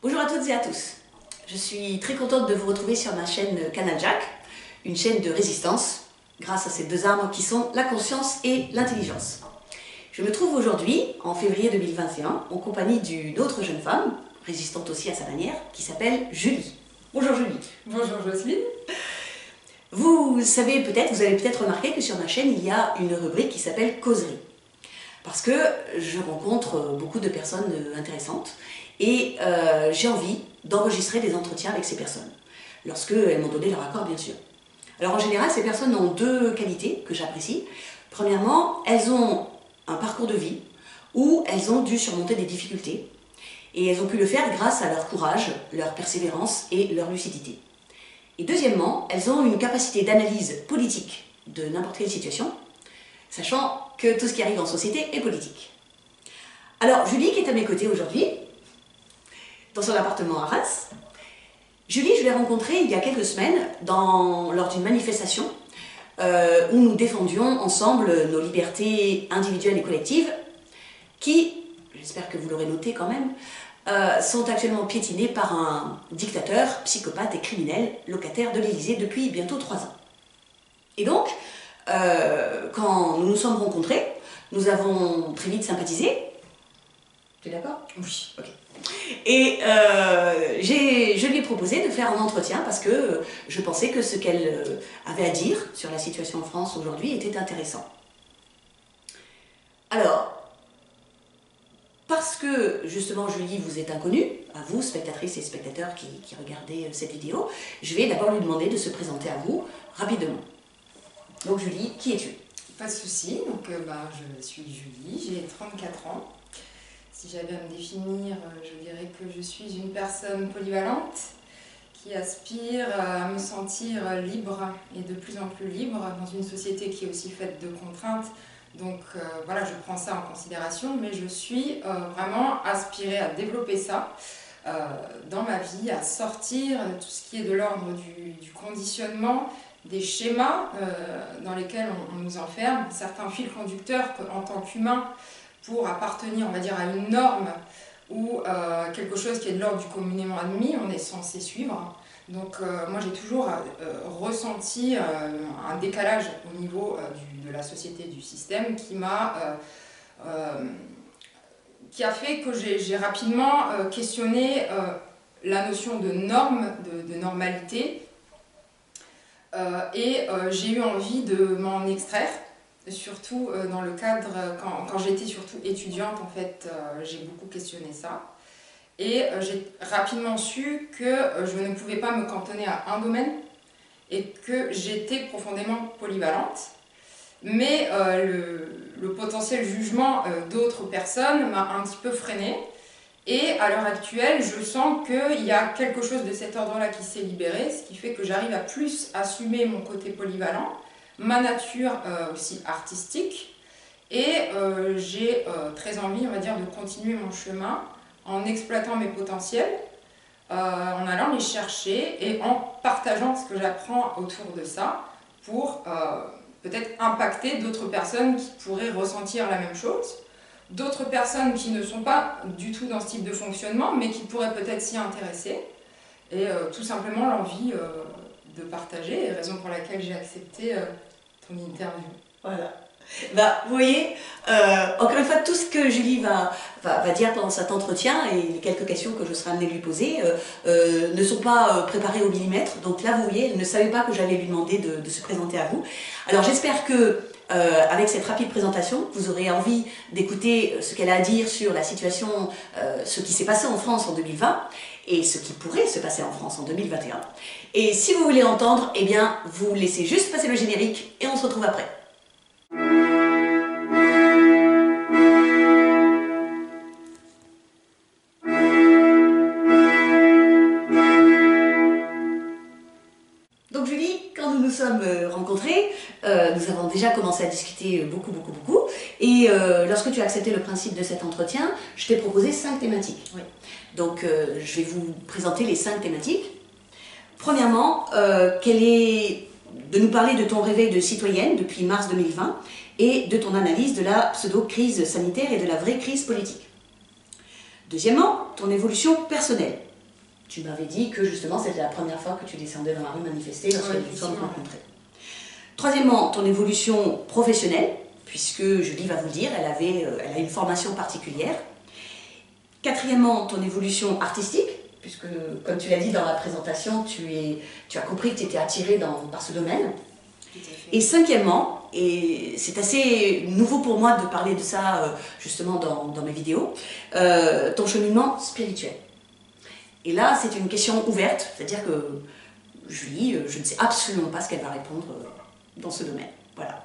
Bonjour à toutes et à tous. Je suis très contente de vous retrouver sur ma chaîne Canal Jack, une chaîne de résistance, grâce à ces deux armes qui sont la conscience et l'intelligence. Je me trouve aujourd'hui, en février 2021, en compagnie d'une autre jeune femme, résistante aussi à sa manière, qui s'appelle Julie. Bonjour Julie. Bonjour Jocelyne. Vous savez peut-être, vous avez peut-être remarqué que sur ma chaîne, il y a une rubrique qui s'appelle Causerie. Parce que je rencontre beaucoup de personnes intéressantes et j'ai envie d'enregistrer des entretiens avec ces personnes, lorsqu'elles m'ont donné leur accord bien sûr. Alors en général, ces personnes ont deux qualités que j'apprécie. Premièrement, elles ont un parcours de vie où elles ont dû surmonter des difficultés et elles ont pu le faire grâce à leur courage, leur persévérance et leur lucidité. Et deuxièmement, elles ont une capacité d'analyse politique de n'importe quelle situation, sachant que tout ce qui arrive en société est politique. Alors, Julie, qui est à mes côtés aujourd'hui, dans son appartement à Reims. Julie, je l'ai rencontrée il y a quelques semaines lors d'une manifestation où nous défendions ensemble nos libertés individuelles et collectives qui, j'espère que vous l'aurez noté quand même, sont actuellement piétinées par un dictateur, psychopathe et criminel, locataire de l'Élysée depuis bientôt 3 ans. Et donc, quand nous nous sommes rencontrés, nous avons très vite sympathisé. Tu es d'accord? Oui. Ok. Et je lui ai proposé de faire un entretien parce que je pensais que ce qu'elle avait à dire sur la situation en France aujourd'hui était intéressant. Alors, parce que justement Julie vous est inconnue, à vous spectatrices et spectateurs qui regardez cette vidéo, je vais d'abord lui demander de se présenter à vous rapidement. Donc Julie, qui es-tu? Pas de souci, donc je suis Julie, j'ai 34 ans. Si j'avais à me définir, je dirais que je suis une personne polyvalente qui aspire à me sentir libre et de plus en plus libre dans une société qui est aussi faite de contraintes. Donc voilà, je prends ça en considération, mais je suis vraiment aspirée à développer ça dans ma vie, à sortir de tout ce qui est de l'ordre du conditionnement, des schémas dans lesquels on nous enferme, certains fils conducteurs en tant qu'humain pour appartenir, on va dire, à une norme ou quelque chose qui est de l'ordre du communément admis, on est censé suivre. Donc moi j'ai toujours ressenti un décalage au niveau de la société, du système qui a fait que j'ai rapidement questionné la notion de norme, de normalité. J'ai eu envie de m'en extraire, surtout dans le cadre, quand j'étais surtout étudiante, en fait, j'ai beaucoup questionné ça. Et j'ai rapidement su que je ne pouvais pas me cantonner à un domaine et que j'étais profondément polyvalente. Mais le potentiel jugement d'autres personnes m'a un petit peu freinée. Et à l'heure actuelle, je sens qu'il y a quelque chose de cet ordre-là qui s'est libéré, ce qui fait que j'arrive à plus assumer mon côté polyvalent, ma nature aussi artistique, et j'ai très envie, on va dire, de continuer mon chemin en exploitant mes potentiels, en allant les chercher et en partageant ce que j'apprends autour de ça pour peut-être impacter d'autres personnes qui pourraient ressentir la même chose. D'autres personnes qui ne sont pas du tout dans ce type de fonctionnement, mais qui pourraient peut-être s'y intéresser. Et tout simplement l'envie de partager, et raison pour laquelle j'ai accepté ton interview. Voilà. Vous voyez, encore une fois, tout ce que Julie va dire pendant cet entretien et les quelques questions que je serai amenée à lui poser ne sont pas préparées au millimètre. Donc là, vous voyez, elle ne savait pas que j'allais lui demander de se présenter à vous. Alors j'espère que avec cette rapide présentation, vous aurez envie d'écouter ce qu'elle a à dire sur la situation, ce qui s'est passé en France en 2020 et ce qui pourrait se passer en France en 2021. Et si vous voulez entendre, eh bien, vous laissez juste passer le générique et on se retrouve après. Donc Julie, quand nous nous sommes rencontrés, nous avons déjà commencé à discuter beaucoup. Et lorsque tu as accepté le principe de cet entretien, je t'ai proposé 5 thématiques. Oui. Donc je vais vous présenter les 5 thématiques. Premièrement, de nous parler de ton réveil de citoyenne depuis mars 2020 et de ton analyse de la pseudo-crise sanitaire et de la vraie crise politique. Deuxièmement, ton évolution personnelle. Tu m'avais dit que justement c'était la première fois que tu descendais dans la rue manifester lorsque Oui, nous sommes rencontrés. Troisièmement, ton évolution professionnelle, puisque Julie va vous le dire, elle a une formation particulière. Quatrièmement, ton évolution artistique, puisque comme tu l'as dit dans la présentation, tu as compris que tu étais attirée par ce domaine. Et cinquièmement, et c'est assez nouveau pour moi de parler de ça justement dans mes vidéos, ton cheminement spirituel. Et là, c'est une question ouverte, c'est-à-dire que Julie, je ne sais absolument pas ce qu'elle va répondre dans ce domaine. Voilà.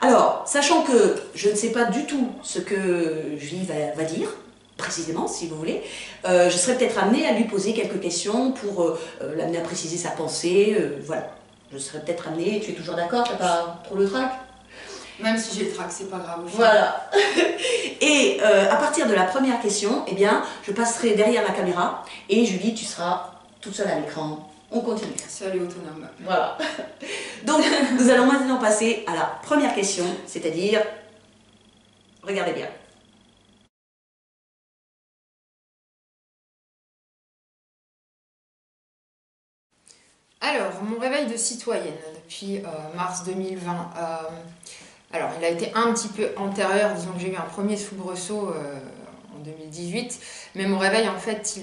Alors, sachant que je ne sais pas du tout ce que Julie va dire, précisément, si vous voulez, je serais peut-être amenée à lui poser quelques questions pour l'amener à préciser sa pensée, voilà. Je serais peut-être amenée, tu es toujours d'accord, tu n'as pas trop le trac? Même si j'ai le trac, c'est pas grave. Voilà. Et à partir de la première question, eh bien, je passerai derrière la caméra et Julie, tu seras toute seule à l'écran. On continue. Seule et autonome. Voilà. Donc, nous allons maintenant passer à la première question, c'est-à-dire, regardez bien. Alors, mon réveil de citoyenne depuis mars 2020, alors il a été un petit peu antérieur, disons que j'ai eu un premier soubresaut en 2018, mais mon réveil en fait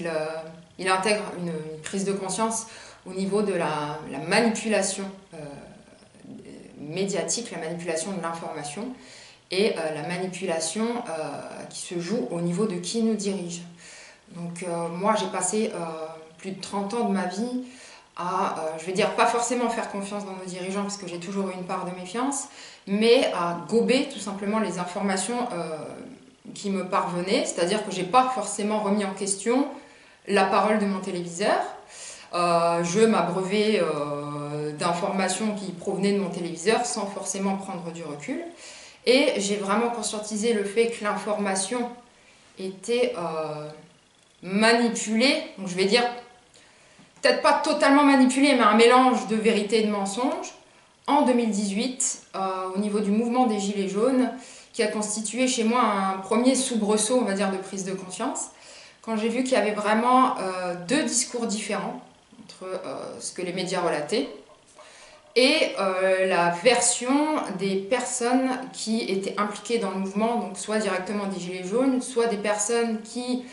il intègre une prise de conscience au niveau de la manipulation médiatique, la manipulation de l'information et la manipulation qui se joue au niveau de qui nous dirige. Donc moi j'ai passé plus de 30 ans de ma vie à, je vais dire, pas forcément faire confiance dans nos dirigeants parce que j'ai toujours eu une part de méfiance, mais à gober tout simplement les informations qui me parvenaient, c'est-à-dire que j'ai pas forcément remis en question la parole de mon téléviseur. Je m'abreuvais d'informations qui provenaient de mon téléviseur sans forcément prendre du recul. Et j'ai vraiment conscientisé le fait que l'information était manipulée, donc je vais dire peut-être pas totalement manipulé, mais un mélange de vérité et de mensonge, en 2018, au niveau du mouvement des Gilets jaunes, qui a constitué chez moi un premier soubresaut, on va dire, de prise de conscience, quand j'ai vu qu'il y avait vraiment deux discours différents entre ce que les médias relataient et la version des personnes qui étaient impliquées dans le mouvement, donc soit directement des Gilets jaunes, soit des personnes qui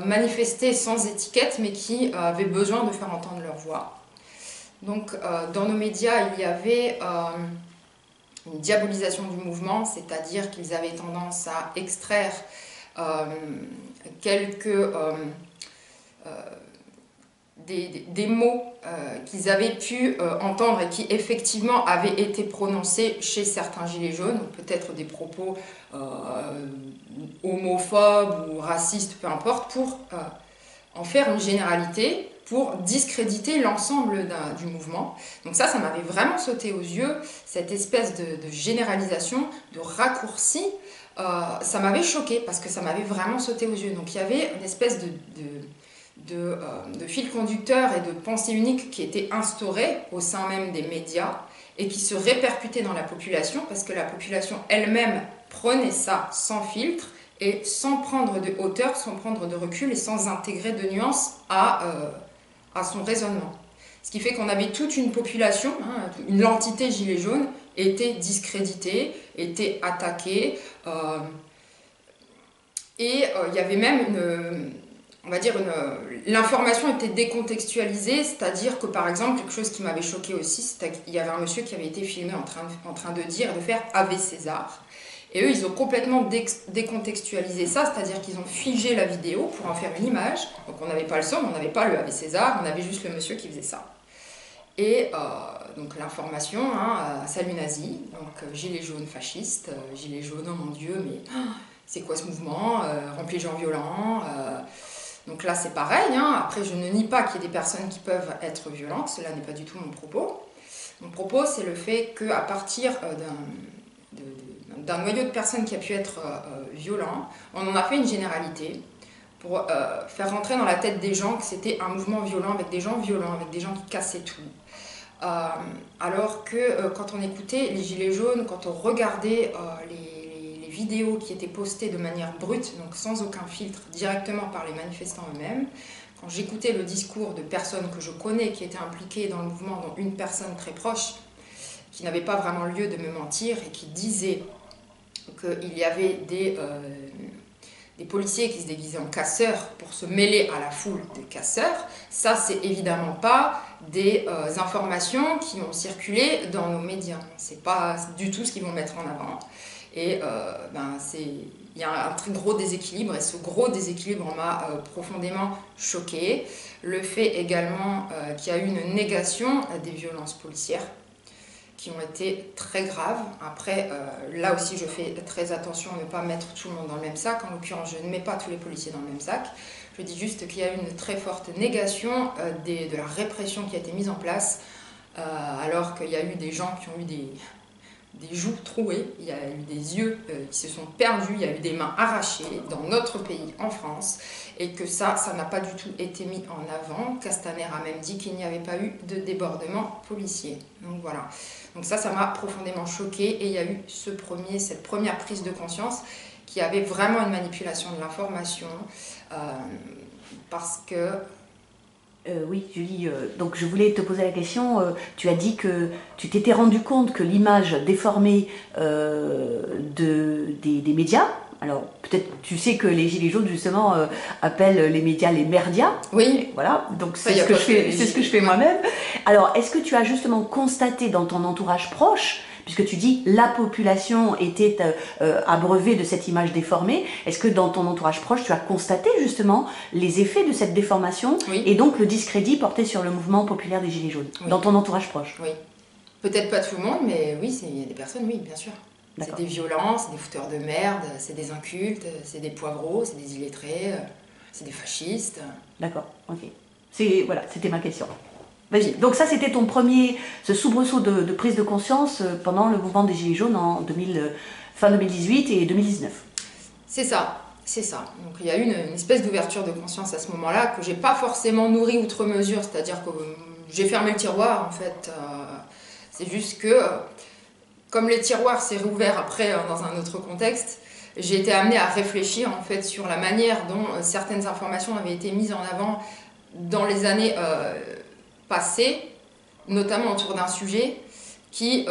manifestaient sans étiquette, mais qui avaient besoin de faire entendre leur voix. Donc, dans nos médias, il y avait une diabolisation du mouvement, c'est-à-dire qu'ils avaient tendance à extraire des mots qu'ils avaient pu entendre et qui effectivement avaient été prononcés chez certains gilets jaunes, peut-être des propos homophobes ou racistes, peu importe, pour en faire une généralité, pour discréditer l'ensemble du mouvement. Donc ça m'avait vraiment sauté aux yeux, cette espèce de généralisation, de raccourci. Ça m'avait choqué parce que ça m'avait vraiment sauté aux yeux. Donc il y avait une espèce de fil conducteur et de pensée unique qui était instauré au sein même des médias et qui se répercutait dans la population parce que la population elle-même prenait ça sans filtre et sans prendre de hauteur, sans prendre de recul et sans intégrer de nuances à son raisonnement. Ce qui fait qu'on avait toute une population, l'entité gilet jaune était discréditée, était attaquée et il y avait même on va dire l'information était décontextualisée, c'est-à-dire que par exemple, quelque chose qui m'avait choqué aussi, c'était qu'il y avait un monsieur qui avait été filmé en train de dire et de faire Ave César. Et eux, ils ont complètement décontextualisé ça, c'est-à-dire qu'ils ont figé la vidéo pour en faire une image. Donc on n'avait pas le son, on n'avait pas le Ave César, on avait juste le monsieur qui faisait ça. Et donc l'information, salut nazi, donc gilet jaune fasciste, gilet jaune, oh mon Dieu, mais c'est quoi ce mouvement, rempli de gens violents. Donc là, c'est pareil. Après, je ne nie pas qu'il y ait des personnes qui peuvent être violentes. Cela n'est pas du tout mon propos. Mon propos, c'est le fait qu'à partir d'un noyau de personnes qui a pu être violent, on en a fait une généralité pour faire rentrer dans la tête des gens que c'était un mouvement violent, avec des gens violents, avec des gens qui cassaient tout. Alors que quand on écoutait les Gilets jaunes, quand on regardait les vidéos qui étaient postées de manière brute, donc sans aucun filtre, directement par les manifestants eux-mêmes. Quand j'écoutais le discours de personnes que je connais qui étaient impliquées dans le mouvement, dont une personne très proche, qui n'avait pas vraiment lieu de me mentir et qui disait qu'il y avait des policiers qui se déguisaient en casseurs pour se mêler à la foule des casseurs, ça c'est évidemment pas des informations qui ont circulé dans nos médias. C'est pas du tout ce qu'ils vont mettre en avant. Et il y a un très gros déséquilibre, et ce gros déséquilibre m'a profondément choquée. Le fait également qu'il y a eu une négation des violences policières, qui ont été très graves. Après, là aussi, je fais très attention à ne pas mettre tout le monde dans le même sac. En l'occurrence, je ne mets pas tous les policiers dans le même sac. Je dis juste qu'il y a eu une très forte négation de la répression qui a été mise en place, alors qu'il y a eu des gens qui ont eu des joues trouées, il y a eu des yeux qui se sont perdus, il y a eu des mains arrachées dans notre pays, en France, et que ça n'a pas du tout été mis en avant. Castaner a même dit qu'il n'y avait pas eu de débordement policier. Donc voilà. Donc ça m'a profondément choquée, et il y a eu cette première prise de conscience qu'il y avait vraiment une manipulation de l'information, parce que... Oui, Julie, donc je voulais te poser la question, tu as dit que tu t'étais rendu compte que l'image déformée des médias, alors peut-être tu sais que les Gilets jaunes justement appellent les médias les merdias. Oui. Voilà, donc c'est ce que je fais moi-même. Alors est-ce que tu as justement constaté dans ton entourage proche, puisque tu dis la population était abreuvée de cette image déformée, est-ce que dans ton entourage proche tu as constaté justement les effets de cette déformation, oui, et donc le discrédit porté sur le mouvement populaire des Gilets jaunes, oui, dans ton entourage proche? Oui, peut-être pas tout le monde, mais oui, il y a des personnes, oui, bien sûr. C'est des violents, c'est des fouteurs de merde, c'est des incultes, c'est des poivreaux, c'est des illettrés, c'est des fascistes. D'accord, ok. Voilà, c'était ma question. Vas-y. Donc ça, c'était ton premier, ce soubresaut de prise de conscience pendant le mouvement des Gilets jaunes en fin 2018 et 2019. C'est ça, c'est ça. Donc il y a eu une espèce d'ouverture de conscience à ce moment-là que j'ai pas forcément nourrie outre mesure, c'est-à-dire que j'ai fermé le tiroir en fait. C'est juste que, comme les tiroirs s'est réouvert après dans un autre contexte, j'ai été amenée à réfléchir en fait sur la manière dont certaines informations avaient été mises en avant dans les années passées, notamment autour d'un sujet qui,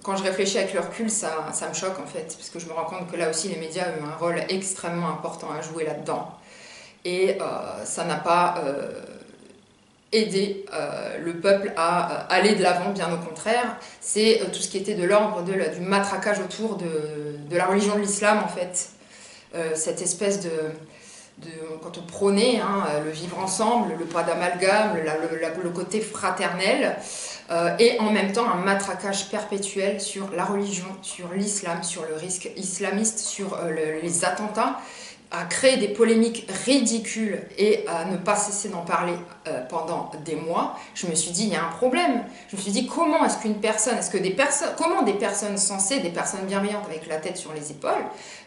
quand je réfléchis avec le recul, ça me choque en fait, parce que je me rends compte que là aussi les médias ont eu un rôle extrêmement important à jouer là-dedans. Et ça n'a pas aider le peuple à aller de l'avant, bien au contraire. C'est tout ce qui était de l'ordre du matraquage autour de la religion de l'islam, en fait. Cette espèce quand on prônait le vivre ensemble, le pas d'amalgame, le côté fraternel, et en même temps un matraquage perpétuel sur la religion, sur l'islam, sur le risque islamiste, sur les attentats, à créer des polémiques ridicules et à ne pas cesser d'en parler pendant des mois. Je me suis dit, il y a un problème. Je me suis dit, comment des personnes sensées, des personnes bienveillantes avec la tête sur les épaules,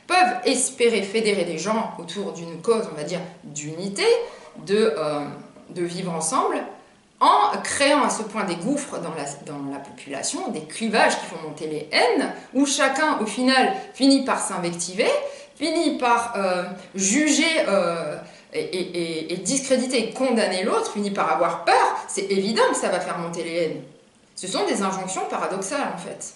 peuvent espérer fédérer des gens autour d'une cause, on va dire, d'unité, de vivre ensemble, en créant à ce point des gouffres dans la population, des clivages qui font monter les haines, où chacun, au final, finit par s'invectiver, finit par juger et discréditer et condamner l'autre, finit par avoir peur. C'est évident que ça va faire monter les haines. Ce sont des injonctions paradoxales, en fait.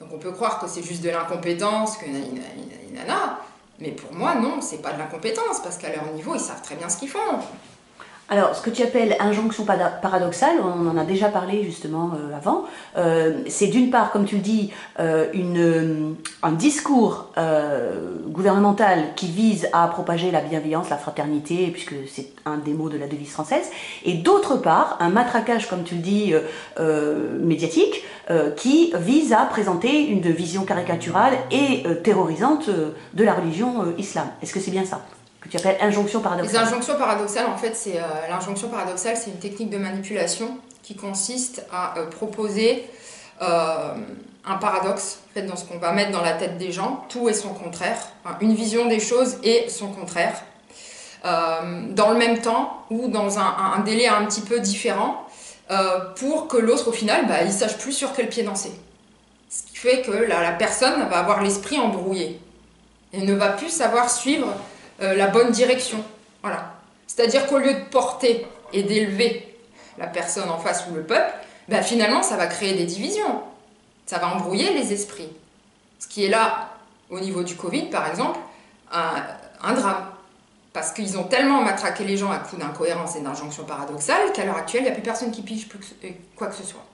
Donc on peut croire que c'est juste de l'incompétence, que nanana, mais pour moi, non, c'est pas de l'incompétence, parce qu'à leur niveau, ils savent très bien ce qu'ils font. Alors, ce que tu appelles injonction paradoxale, on en a déjà parlé justement avant, c'est d'une part, comme tu le dis, un discours gouvernemental qui vise à propager la bienveillance, la fraternité, puisque c'est un des mots de la devise française, et d'autre part, un matraquage, comme tu le dis, médiatique, qui vise à présenter une vision caricaturale et terrorisante de la religion islam. Est-ce que c'est bien ça que tu appelles injonction paradoxale? Les injonctions paradoxales, en fait, l'injonction paradoxale, c'est une technique de manipulation qui consiste à proposer un paradoxe, en fait, dans ce qu'on va mettre dans la tête des gens, tout et son contraire, une vision des choses et son contraire, dans le même temps ou dans un délai un petit peu différent, pour que l'autre, au final, il ne sache plus sur quel pied danser. Ce qui fait que la personne va avoir l'esprit embrouillé et ne va plus savoir suivre la bonne direction. Voilà. C'est-à-dire qu'au lieu de porter et d'élever la personne en face ou le peuple, ben finalement ça va créer des divisions, ça va embrouiller les esprits. Ce qui est là, au niveau du Covid par exemple, un drame. Parce qu'ils ont tellement matraqué les gens à coups d'incohérences et d'injonctions paradoxales qu'à l'heure actuelle, il n'y a plus personne qui pige quoi que ce soit.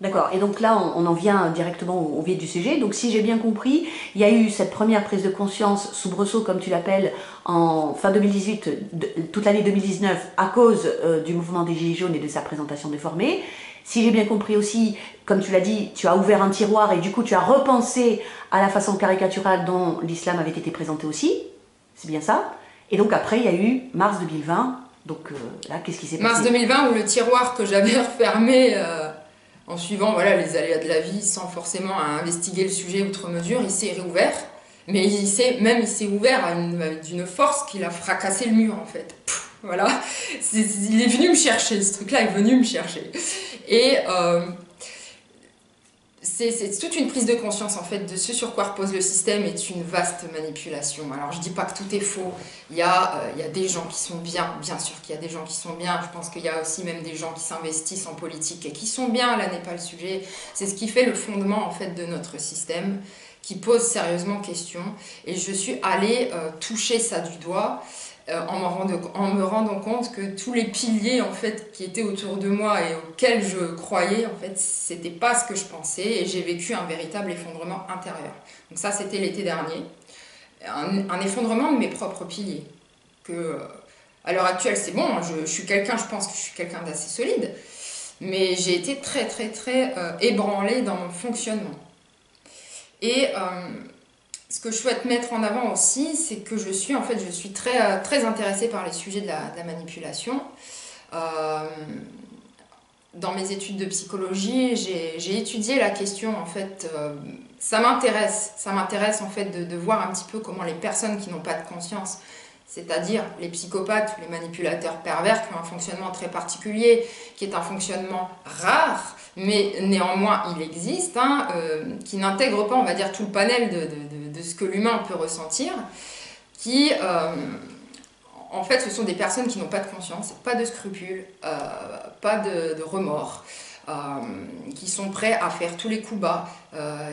D'accord, et donc là on en vient directement au vif du sujet. Donc si j'ai bien compris, il y a eu cette première prise de conscience, soubresaut comme tu l'appelles, en fin 2018, toute l'année 2019, à cause du mouvement des Gilets jaunes et de sa présentation déformée. Si j'ai bien compris aussi, comme tu l'as dit, tu as ouvert un tiroir et du coup tu as repensé à la façon caricaturale dont l'islam avait été présenté aussi, c'est bien ça? Et donc après il y a eu mars 2020, donc là qu'est-ce qui s'est passé? Mars 2020 où le tiroir que j'avais refermé en suivant voilà, les aléas de la vie sans forcément investiguer le sujet outre mesure, il s'est réouvert. Mais il s'est ouvert d'une force qu'il a fracassé le mur en fait. Pff, voilà, il est venu me chercher, ce truc-là est venu me chercher. Et c'est toute une prise de conscience en fait de ce sur quoi repose le système est une vaste manipulation. Alors je dis pas que tout est faux, il y a des gens qui sont bien sûr qu'il y a des gens qui sont bien, je pense qu'il y a aussi même des gens qui s'investissent en politique et qui sont bien, là n'est pas le sujet. C'est ce qui fait le fondement en fait de notre système, qui pose sérieusement question, et je suis allée toucher ça du doigt en me rendant compte que tous les piliers en fait qui étaient autour de moi et auxquels je croyais en fait c'était pas ce que je pensais, et j'ai vécu un véritable effondrement intérieur. Donc ça c'était l'été dernier, un effondrement de mes propres piliers que à l'heure actuelle c'est bon, je pense que je suis quelqu'un d'assez solide, mais j'ai été très ébranlée dans mon fonctionnement. Et ce que je souhaite mettre en avant aussi, c'est que je suis très intéressée par les sujets de la manipulation. Dans mes études de psychologie, j'ai étudié la question, en fait, ça m'intéresse en fait de voir un petit peu comment les personnes qui n'ont pas de conscience, c'est-à-dire les psychopathes ou les manipulateurs pervers qui ont un fonctionnement très particulier, qui est un fonctionnement rare, mais néanmoins il existe, qui n'intègre pas, on va dire, tout le panel de ce que l'humain peut ressentir, qui, en fait, ce sont des personnes qui n'ont pas de conscience, pas de scrupules, pas de remords, qui sont prêts à faire tous les coups bas,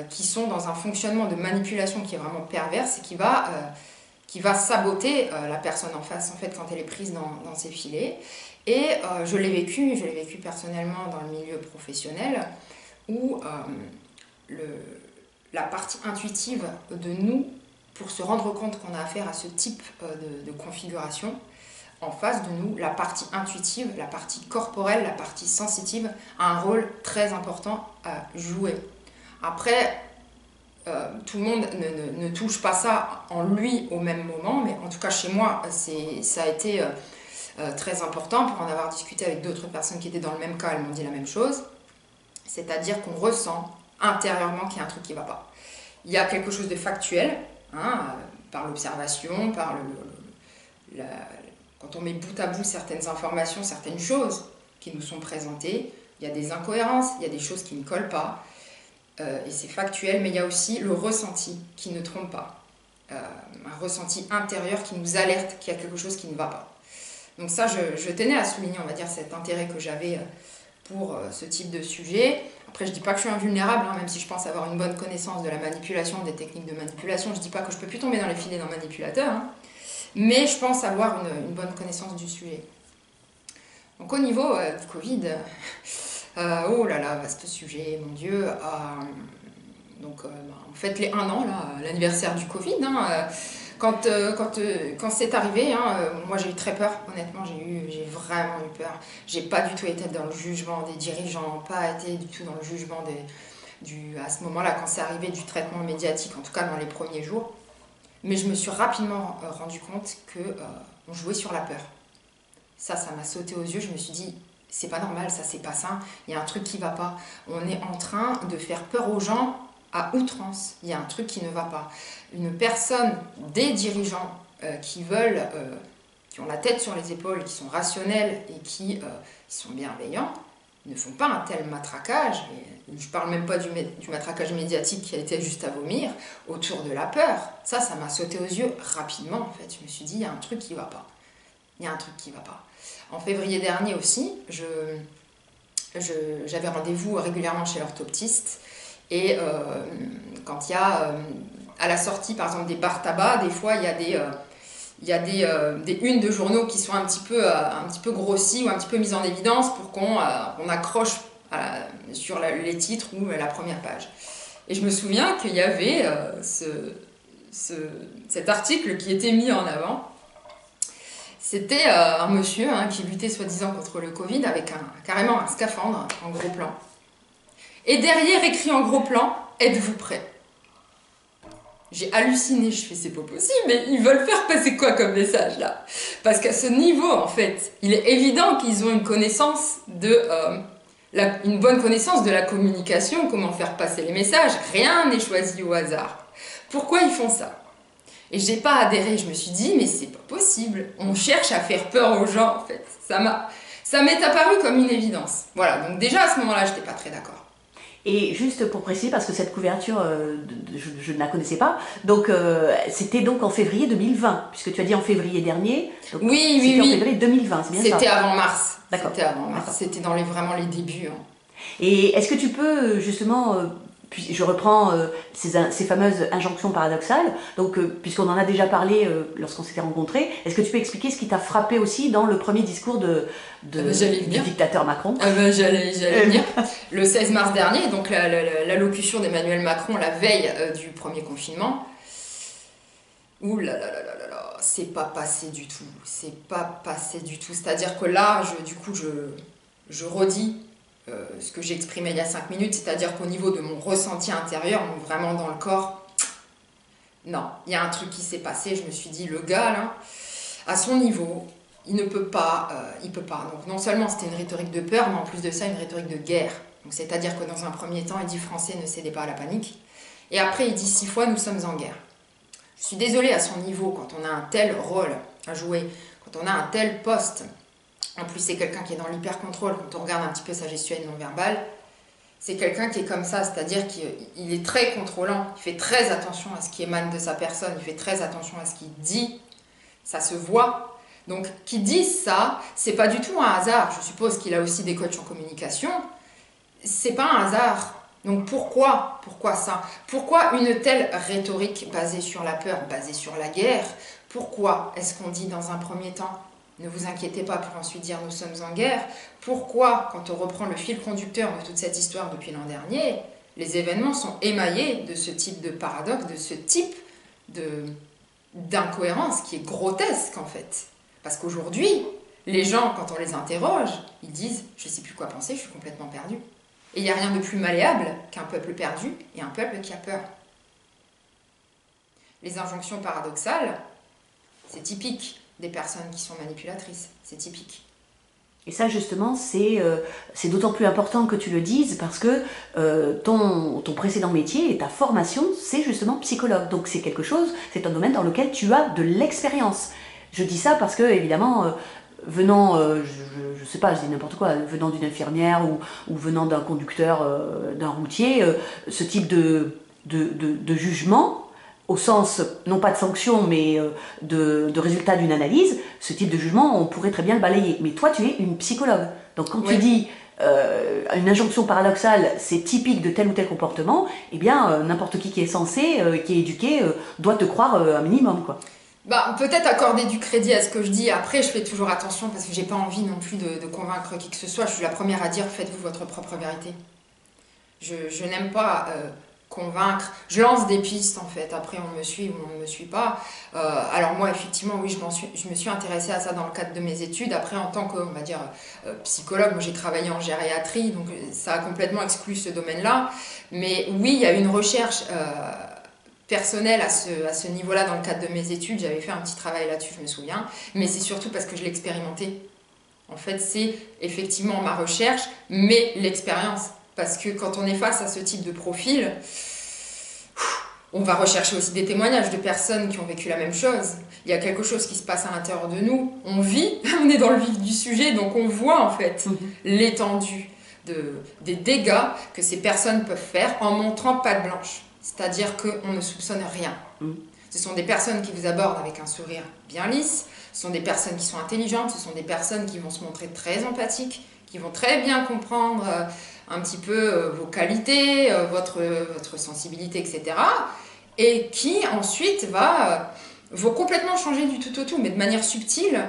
qui sont dans un fonctionnement de manipulation qui est vraiment perverse et qui va saboter la personne en face, en fait, quand elle est prise dans ses filets. Et je l'ai vécu personnellement dans le milieu professionnel, où la partie intuitive de nous, pour se rendre compte qu'on a affaire à ce type de configuration, en face de nous, la partie intuitive, la partie corporelle, la partie sensitive, a un rôle très important à jouer. Après, tout le monde ne touche pas ça en lui au même moment, mais en tout cas chez moi, ça a été très important. Pour en avoir discuté avec d'autres personnes qui étaient dans le même cas, elles m'ont dit la même chose. C'est-à-dire qu'on ressent intérieurement qu'il y a un truc qui ne va pas. Il y a quelque chose de factuel, par l'observation, quand on met bout à bout certaines informations, certaines choses qui nous sont présentées, il y a des incohérences, il y a des choses qui ne collent pas, et c'est factuel, mais il y a aussi le ressenti qui ne trompe pas, un ressenti intérieur qui nous alerte qu'il y a quelque chose qui ne va pas. Donc ça, je tenais à souligner, on va dire, cet intérêt que j'avais pour ce type de sujet. Après, je ne dis pas que je suis invulnérable, même si je pense avoir une bonne connaissance de la manipulation, des techniques de manipulation. Je ne dis pas que je ne peux plus tomber dans les filets d'un manipulateur, mais je pense avoir une bonne connaissance du sujet. Donc au niveau du Covid, oh là là, vaste sujet, mon Dieu. Donc on fête les 1 an, l'anniversaire du Covid. Quand c'est arrivé, moi j'ai eu très peur, honnêtement, j'ai vraiment eu peur. J'ai pas du tout été dans le jugement des dirigeants, pas été du tout dans le jugement à ce moment-là, quand c'est arrivé, du traitement médiatique, en tout cas dans les premiers jours. Mais je me suis rapidement rendu compte qu'on jouait sur la peur. Ça m'a sauté aux yeux, je me suis dit, c'est pas normal, ça c'est pas ça, il y a un truc qui va pas. On est en train de faire peur aux gens à outrance, il y a un truc qui ne va pas. Une personne, des dirigeants qui ont la tête sur les épaules, qui sont rationnels et qui sont bienveillants, ne font pas un tel matraquage, et je parle même pas du matraquage médiatique qui a été juste à vomir, autour de la peur. Ça m'a sauté aux yeux rapidement en fait. Je me suis dit, il y a un truc qui va pas. Il y a un truc qui va pas. En février dernier aussi, j'avais rendez-vous régulièrement chez l'orthoptiste, et quand il y a à la sortie par exemple des bars tabac, des fois il y a des unes de journaux qui sont un petit peu grossies ou un petit peu mises en évidence pour qu'on accroche sur les titres ou la première page. Et je me souviens qu'il y avait cet article qui était mis en avant. C'était un monsieur qui luttait soi-disant contre le Covid avec carrément un scaphandre en gros plan. Et derrière, écrit en gros plan, « Êtes-vous prêts ?» J'ai halluciné, je fais c'est pas possible, mais ils veulent faire passer quoi comme message là? Parce qu'à ce niveau, en fait, il est évident qu'ils ont une connaissance une bonne connaissance de la communication, comment faire passer les messages. Rien n'est choisi au hasard. Pourquoi ils font ça? Et j'ai pas adhéré, je me suis dit, mais c'est pas possible. On cherche à faire peur aux gens, en fait. Ça m'est apparu comme une évidence. Voilà, donc déjà à ce moment-là, j'étais pas très d'accord. Et juste pour préciser, parce que cette couverture, je ne la connaissais pas, donc c'était donc en février 2020, puisque tu as dit en février dernier. Oui. C'était en février 2020, c'est bien ça? C'était avant mars. D'accord. C'était avant mars. C'était dans vraiment les débuts. Et est-ce que tu peux justement, puis je reprends ces fameuses injonctions paradoxales, donc puisqu'on en a déjà parlé lorsqu'on s'était rencontrés, est-ce que tu peux expliquer ce qui t'a frappé aussi dans le premier discours du dictateur Macron? J'allais venir. Le 16 mars dernier, donc l'allocution d'Emmanuel Macron la veille du premier confinement. Ouh là là là là là, c'est pas passé du tout. C'est pas passé du tout. C'est-à-dire que là, je redis ce que j'ai exprimé il y a 5 minutes, c'est-à-dire qu'au niveau de mon ressenti intérieur, donc vraiment dans le corps, non, il y a un truc qui s'est passé. Je me suis dit, le gars là, à son niveau, il ne peut pas, il peut pas. Donc non seulement c'était une rhétorique de peur, mais en plus de ça, une rhétorique de guerre. Donc c'est-à-dire que dans un premier temps, il dit Français, ne cédez pas à la panique. Et après, il dit 6 fois, nous sommes en guerre. Je suis désolée, à son niveau, quand on a un tel rôle à jouer, quand on a un tel poste, en plus c'est quelqu'un qui est dans l'hyper-contrôle, quand on regarde un petit peu sa gestuelle non-verbale, c'est quelqu'un qui est comme ça, c'est-à-dire qu'il est très contrôlant, il fait très attention à ce qui émane de sa personne, il fait très attention à ce qu'il dit, ça se voit. Donc, qu'il dise ça, c'est pas du tout un hasard. Je suppose qu'il a aussi des coachs en communication. C'est pas un hasard. Donc pourquoi ça? Pourquoi une telle rhétorique basée sur la peur, basée sur la guerre? Pourquoi est-ce qu'on dit dans un premier temps ne vous inquiétez pas pour ensuite dire nous sommes en guerre? Pourquoi, quand on reprend le fil conducteur de toute cette histoire depuis l'an dernier, les événements sont émaillés de ce type de paradoxe, de ce type d'incohérence qui est grotesque en fait? Parce qu'aujourd'hui, les gens, quand on les interroge, ils disent « je ne sais plus quoi penser, je suis complètement perdu ». Et il n'y a rien de plus malléable qu'un peuple perdu et un peuple qui a peur. Les injonctions paradoxales, c'est typique des personnes qui sont manipulatrices, c'est typique. Et ça justement, c'est d'autant plus important que tu le dises parce que ton précédent métier et ta formation, c'est justement psychologue. Donc c'est quelque chose, c'est un domaine dans lequel tu as de l'expérience. Je dis ça parce que, évidemment, venant, je sais pas, je dis n'importe quoi, venant d'une infirmière ou venant d'un conducteur, d'un routier, ce type de jugement, au sens, non pas de sanction, mais de résultat d'une analyse, ce type de jugement, on pourrait très bien le balayer. Mais toi, tu es une psychologue. Donc quand tu dis une injonction paradoxale, c'est typique de tel ou tel comportement, eh bien, n'importe qui est censé, qui est éduqué, doit te croire un minimum, quoi. Bah, peut-être accorder du crédit à ce que je dis. Après, je fais toujours attention parce que j'ai pas envie non plus de convaincre qui que ce soit. Je suis la première à dire faites-vous votre propre vérité. Je n'aime pas convaincre. Je lance des pistes en fait. Après, on me suit ou on ne me suit pas. Alors moi, effectivement, oui, je me suis intéressée à ça dans le cadre de mes études. Après, en tant que, on va dire, psychologue, moi j'ai travaillé en gériatrie, donc ça a complètement exclu ce domaine-là. Mais oui, il y a une recherche personnel à ce niveau-là dans le cadre de mes études. J'avais fait un petit travail là-dessus, je me souviens, mais c'est surtout parce que je l'ai expérimenté. En fait, c'est effectivement ma recherche, mais l'expérience. Parce que quand on est face à ce type de profil, on va rechercher aussi des témoignages de personnes qui ont vécu la même chose. Il y a quelque chose qui se passe à l'intérieur de nous. On vit, on est dans le vif du sujet, donc on voit en fait l'étendue des dégâts que ces personnes peuvent faire en montrant patte blanche. C'est-à-dire qu'on ne soupçonne rien. Ce sont des personnes qui vous abordent avec un sourire bien lisse, ce sont des personnes qui sont intelligentes, ce sont des personnes qui vont se montrer très empathiques, qui vont très bien comprendre un petit peu vos qualités, votre sensibilité, etc. Et qui ensuite vont complètement changer du tout au tout, mais de manière subtile,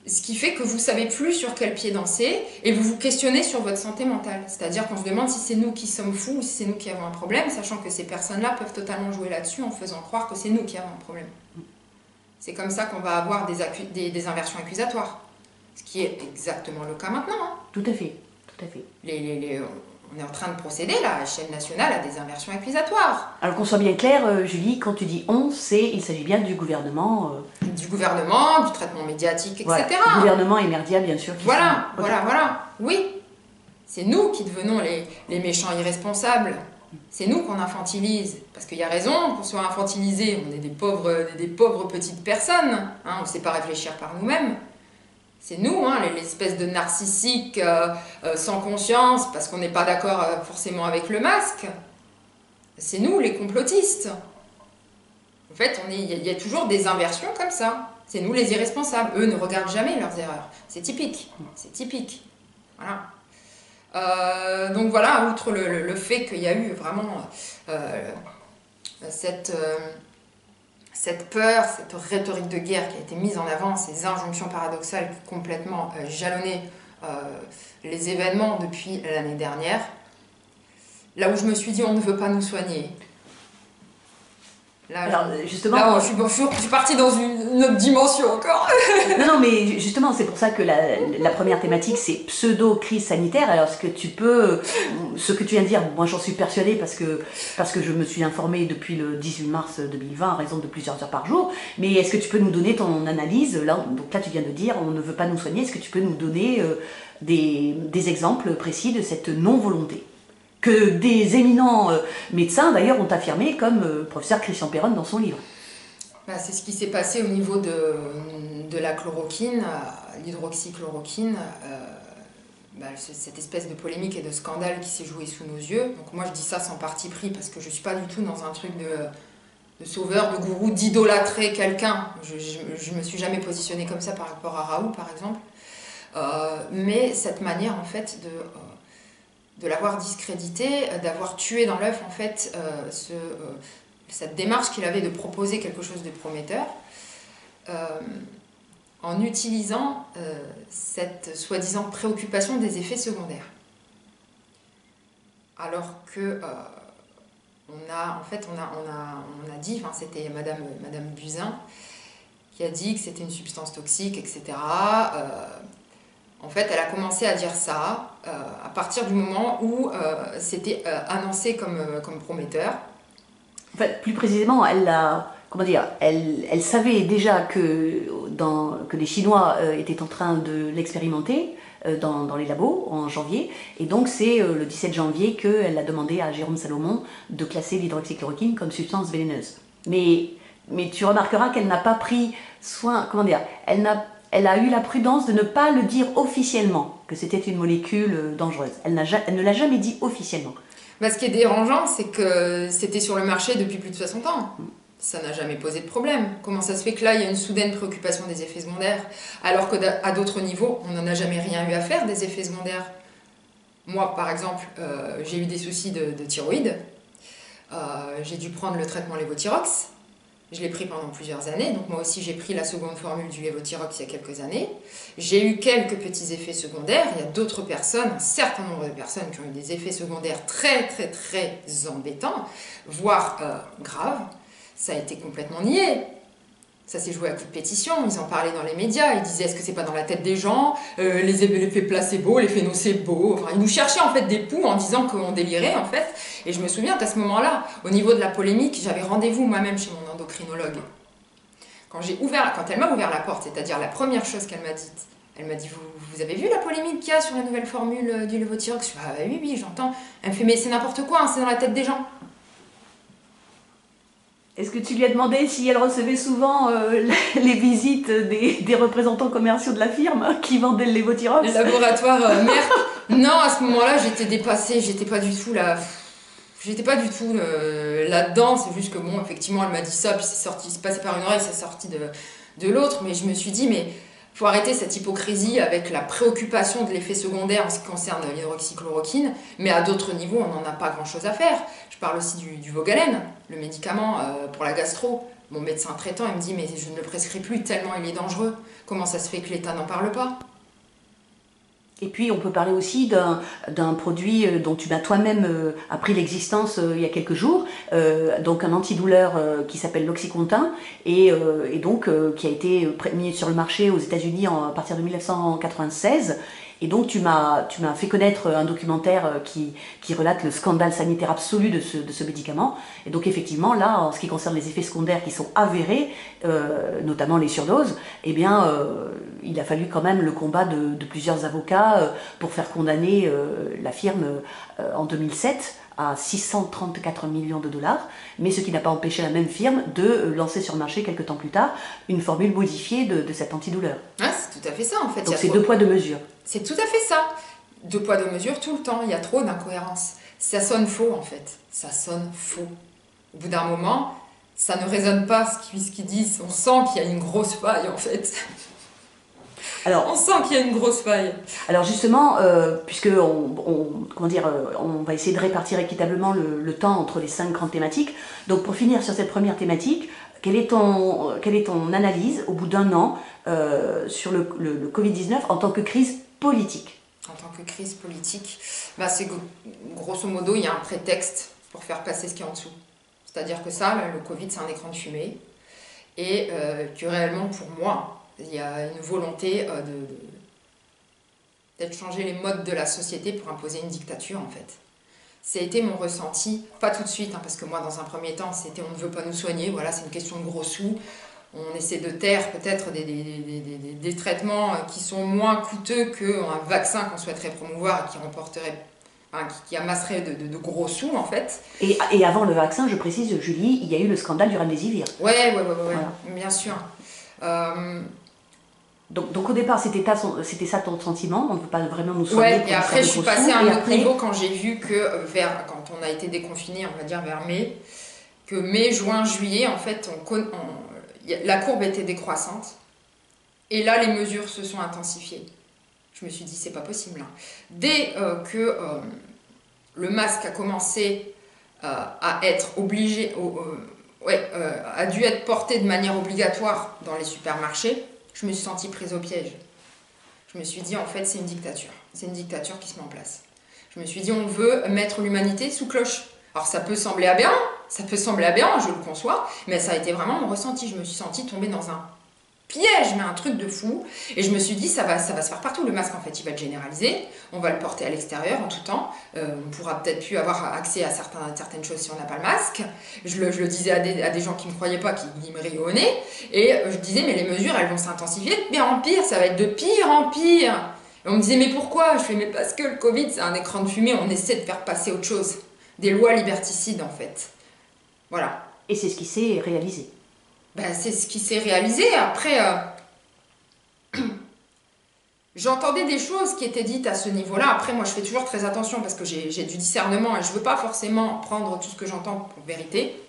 ce qui fait que vous ne savez plus sur quel pied danser et vous vous questionnez sur votre santé mentale. C'est-à-dire qu'on se demande si c'est nous qui sommes fous ou si c'est nous qui avons un problème, sachant que ces personnes-là peuvent totalement jouer là-dessus en faisant croire que c'est nous qui avons un problème. C'est comme ça qu'on va avoir des inversions accusatoires. Ce qui est exactement le cas maintenant. Hein. Tout à fait, tout à fait. On est en train de procéder, là, à l'échelle nationale, à des inversions accusatoires. Alors qu'on soit bien clair, Julie, quand tu dis « on », il s'agit bien du gouvernement. Du gouvernement, du traitement médiatique, etc. Voilà. Du gouvernement et médias, bien sûr. Voilà. Oui. C'est nous qui devenons les méchants irresponsables. C'est nous qu'on infantilise. Parce qu'il y a raison qu'on soit infantilisé. On est des pauvres petites personnes. Hein, on ne sait pas réfléchir par nous-mêmes. C'est nous, hein, les espèces de narcissiques sans conscience, parce qu'on n'est pas d'accord forcément avec le masque. C'est nous, les complotistes. En fait, il y a toujours des inversions comme ça. C'est nous, les irresponsables. Eux ne regardent jamais leurs erreurs. C'est typique. C'est typique. Voilà. Donc voilà, outre le fait qu'il y a eu vraiment cette peur, cette rhétorique de guerre qui a été mise en avant, ces injonctions paradoxales qui ont complètement jalonné les événements depuis l'année dernière, là où je me suis dit on ne veut pas nous soigner. Là, alors, justement, là, je suis partie dans une autre dimension encore. Non, mais justement, c'est pour ça que la première thématique, c'est pseudo-crise sanitaire. Alors, ce que tu viens de dire, moi j'en suis persuadée parce que je me suis informée depuis le 18 mars 2020 à raison de plusieurs heures par jour. Mais est-ce que tu peux nous donner ton analyse là, donc là, tu viens de dire, on ne veut pas nous soigner. Est-ce que tu peux nous donner des exemples précis de cette non-volonté que des éminents médecins, d'ailleurs, ont affirmé, comme le professeur Christian Perron dans son livre. C'est ce qui s'est passé au niveau de la chloroquine, l'hydroxychloroquine, cette espèce de polémique et de scandale qui s'est joué sous nos yeux. Donc moi, je dis ça sans parti pris, parce que je ne suis pas du tout dans un truc de sauveur, de gourou, d'idolâtrer quelqu'un. Je ne me suis jamais positionnée comme ça par rapport à Raoult, par exemple. Mais cette manière, en fait, de l'avoir discrédité, d'avoir tué dans l'œuf en fait cette démarche qu'il avait de proposer quelque chose de prometteur, en utilisant cette soi-disant préoccupation des effets secondaires. Alors que on a dit, enfin c'était Madame Buzyn qui a dit que c'était une substance toxique, etc. En fait, elle a commencé à dire ça à partir du moment où c'était annoncé comme prometteur. En fait, plus précisément, elle savait déjà que les Chinois étaient en train de l'expérimenter dans les labos en janvier. Et donc, c'est le 17 janvier qu'elle a demandé à Jérôme Salomon de classer l'hydroxychloroquine comme substance vénéneuse. Mais tu remarqueras qu'elle n'a pas pris soin, elle a eu la prudence de ne pas le dire officiellement, que c'était une molécule dangereuse. Elle ne l'a jamais dit officiellement. Ce qui est dérangeant, c'est que c'était sur le marché depuis plus de 60 ans. Ça n'a jamais posé de problème. Comment ça se fait que là, il y a une soudaine préoccupation des effets secondaires, alors qu'à d'autres niveaux, on n'en a jamais rien eu à faire des effets secondaires. Moi, par exemple, j'ai eu des soucis de thyroïde. J'ai dû prendre le traitement Levothyrox. Je l'ai pris pendant plusieurs années, donc moi aussi j'ai pris la seconde formule du Levothyrox il y a quelques années. J'ai eu quelques petits effets secondaires, il y a d'autres personnes, un certain nombre de personnes qui ont eu des effets secondaires très très très embêtants, voire graves. Ça a été complètement nié. Ça s'est joué à coups de pétition, ils en parlaient dans les médias, ils disaient est-ce que c'est pas dans la tête des gens, les effets placebo, l'effet nocebo, enfin ils nous cherchaient en fait des poux en disant qu'on délirait en fait. Et je me souviens qu'à ce moment-là, au niveau de la polémique, j'avais rendez-vous moi-même chez mon endocrinologue. Quand elle m'a ouvert la porte, c'est-à-dire la première chose qu'elle m'a dite, elle m'a dit vous avez vu la polémique qu'il y a sur la nouvelle formule du Levothyrox? Je fais oui, j'entends. Elle me fait mais c'est n'importe quoi, hein, c'est dans la tête des gens. Est-ce que tu lui as demandé si elle recevait souvent les visites des représentants commerciaux de la firme qui vendaient le Levothyrox? Le laboratoire Merck. Non, à ce moment-là, j'étais dépassée, j'étais pas du tout là. J'étais pas du tout là-dedans, c'est juste que bon, effectivement, elle m'a dit ça, puis c'est passé par une oreille, c'est sorti de l'autre, mais je me suis dit, mais faut arrêter cette hypocrisie avec la préoccupation de l'effet secondaire en ce qui concerne l'hydroxychloroquine, mais à d'autres niveaux, on n'en a pas grand-chose à faire. Je parle aussi du Vogalène, le médicament pour la gastro. Mon médecin traitant, il me dit, mais je ne le prescris plus tellement il est dangereux. Comment ça se fait que l'État n'en parle pas ? Et puis on peut parler aussi d'un produit dont tu m'as toi-même appris l'existence il y a quelques jours, donc un antidouleur qui s'appelle l'Oxycontin et donc qui a été mis sur le marché aux États-Unis à partir de 1996. Et donc tu m'as fait connaître un documentaire qui relate le scandale sanitaire absolu de ce médicament. Et donc effectivement là, en ce qui concerne les effets secondaires qui sont avérés, notamment les surdoses, eh bien il a fallu quand même le combat de plusieurs avocats pour faire condamner la firme en 2007 à 634 millions de dollars, mais ce qui n'a pas empêché la même firme de lancer sur le marché quelques temps plus tard une formule modifiée de cet antidouleur. Ah, c'est tout à fait ça en fait. Donc c'est deux poids, deux mesures. C'est tout à fait ça. Deux poids, deux mesures tout le temps. Il y a trop d'incohérences. Ça sonne faux en fait. Ça sonne faux. Au bout d'un moment, ça ne résonne pas ce qu'ils disent. On sent qu'il y a une grosse faille en fait. Alors, on sent qu'il y a une grosse faille. Alors justement, puisque on va essayer de répartir équitablement le temps entre les 5 grandes thématiques. Donc pour finir sur cette première thématique, quelle est ton analyse au bout d'un an sur le Covid-19 en tant que crise politique? En tant que crise politique, c'est grosso modo, il y a un prétexte pour faire passer ce qui est en dessous. C'est-à-dire que ça, le Covid, c'est un écran de fumée. Et que réellement, pour moi, il y a une volonté d'être changer les modes de la société pour imposer une dictature, en fait. Ça a été mon ressenti, pas tout de suite, parce que moi, dans un premier temps, c'était on ne veut pas nous soigner, voilà, c'est une question de gros sous. On essaie de taire peut-être des traitements qui sont moins coûteux qu'un vaccin qu'on souhaiterait promouvoir et qui remporterait, qui amasserait de gros sous, en fait. Et avant le vaccin, je précise, Julie, il y a eu le scandale du remdesivir. Ouais, voilà. Bien sûr. Donc au départ, c'était ça ton sentiment, on ne peut pas vraiment nous soigner. Ouais, et après je suis passée à un autre niveau quand j'ai vu que quand on a été déconfiné, on va dire vers mai, que mai, juin, juillet, en fait, la courbe était décroissante. Et là, les mesures se sont intensifiées. Je me suis dit, c'est pas possible. Hein. Dès que le masque a commencé à être obligé, a dû être porté de manière obligatoire dans les supermarchés, je me suis sentie prise au piège. Je me suis dit, en fait, c'est une dictature. C'est une dictature qui se met en place. Je me suis dit, on veut mettre l'humanité sous cloche. Alors, ça peut sembler aberrant, je le conçois, mais ça a été vraiment mon ressenti. Je me suis sentie tomber dans un piège, mais un truc de fou. Et je me suis dit, ça va se faire partout. Le masque, en fait, il va être généralisé. On va le porter à l'extérieur en tout temps. On pourra peut-être plus avoir accès à certaines choses si on n'a pas le masque. Je le disais à des gens qui ne me croyaient pas, qui me riaient au nez. Et je disais, mais les mesures, elles vont s'intensifier de pire en pire. Ça va être de pire en pire. Et on me disait, mais pourquoi? Je fais, mais parce que le Covid, c'est un écran de fumée. On essaie de faire passer autre chose. Des lois liberticides, en fait. Voilà. Et c'est ce qui s'est réalisé. C'est ce qui s'est réalisé. Après, j'entendais des choses qui étaient dites à ce niveau-là. Après, moi, je fais toujours très attention parce que j'ai du discernement et je ne veux pas forcément prendre tout ce que j'entends pour vérité.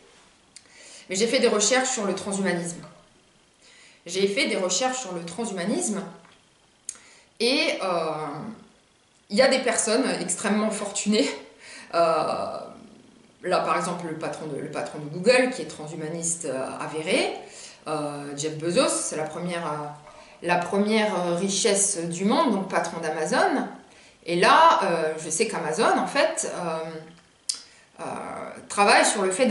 Mais j'ai fait des recherches sur le transhumanisme. Et il y a des personnes extrêmement fortunées. Là, par exemple, le patron de Google, qui est transhumaniste avéré, Jeff Bezos, c'est la première richesse du monde, donc patron d'Amazon. Et là, je sais qu'Amazon, en fait, travaille sur le fait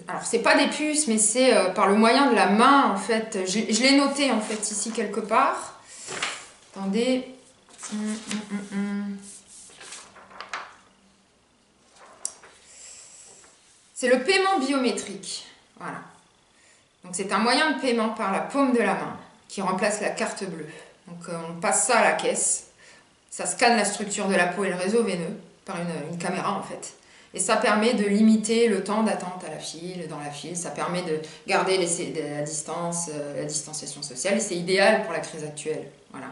alors, c'est pas des puces, mais c'est par le moyen de la main, en fait. Je l'ai noté, en fait, ici, quelque part. Attendez. C'est le paiement biométrique. Voilà. Donc c'est un moyen de paiement par la paume de la main qui remplace la carte bleue. Donc on passe ça à la caisse. Ça scanne la structure de la peau et le réseau veineux par une caméra en fait. Et ça permet de limiter le temps d'attente dans la file. Ça permet de garder la distance, la distanciation sociale. Et c'est idéal pour la crise actuelle. Voilà.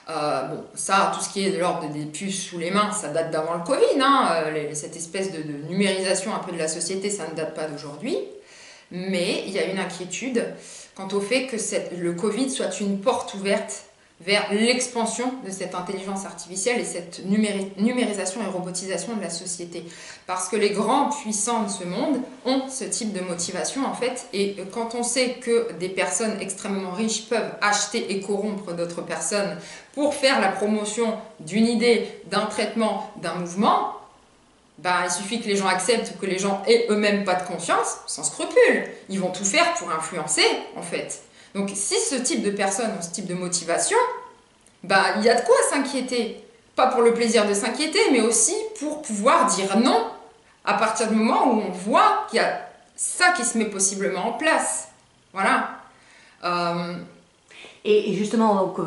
Bon, ça, tout ce qui est de l'ordre des puces sous les mains, ça date d'avant le Covid, hein. Cette espèce de numérisation un peu de la société, ça ne date pas d'aujourd'hui. Mais il y a une inquiétude quant au fait que le Covid soit une porte ouverte vers l'expansion de cette intelligence artificielle et cette numérisation et robotisation de la société. Parce que les grands puissants de ce monde ont ce type de motivation en fait, et quand on sait que des personnes extrêmement riches peuvent acheter et corrompre d'autres personnes pour faire la promotion d'une idée, d'un traitement, d'un mouvement, ben, il suffit que les gens acceptent, que les gens aient eux-mêmes pas de conscience, sans scrupule. Ils vont tout faire pour influencer, en fait. Donc, si ce type de personnes ont ce type de motivation, ben, il y a de quoi s'inquiéter. Pas pour le plaisir de s'inquiéter, mais aussi pour pouvoir dire non à partir du moment où on voit qu'il y a ça qui se met possiblement en place. Voilà. Et justement, donc,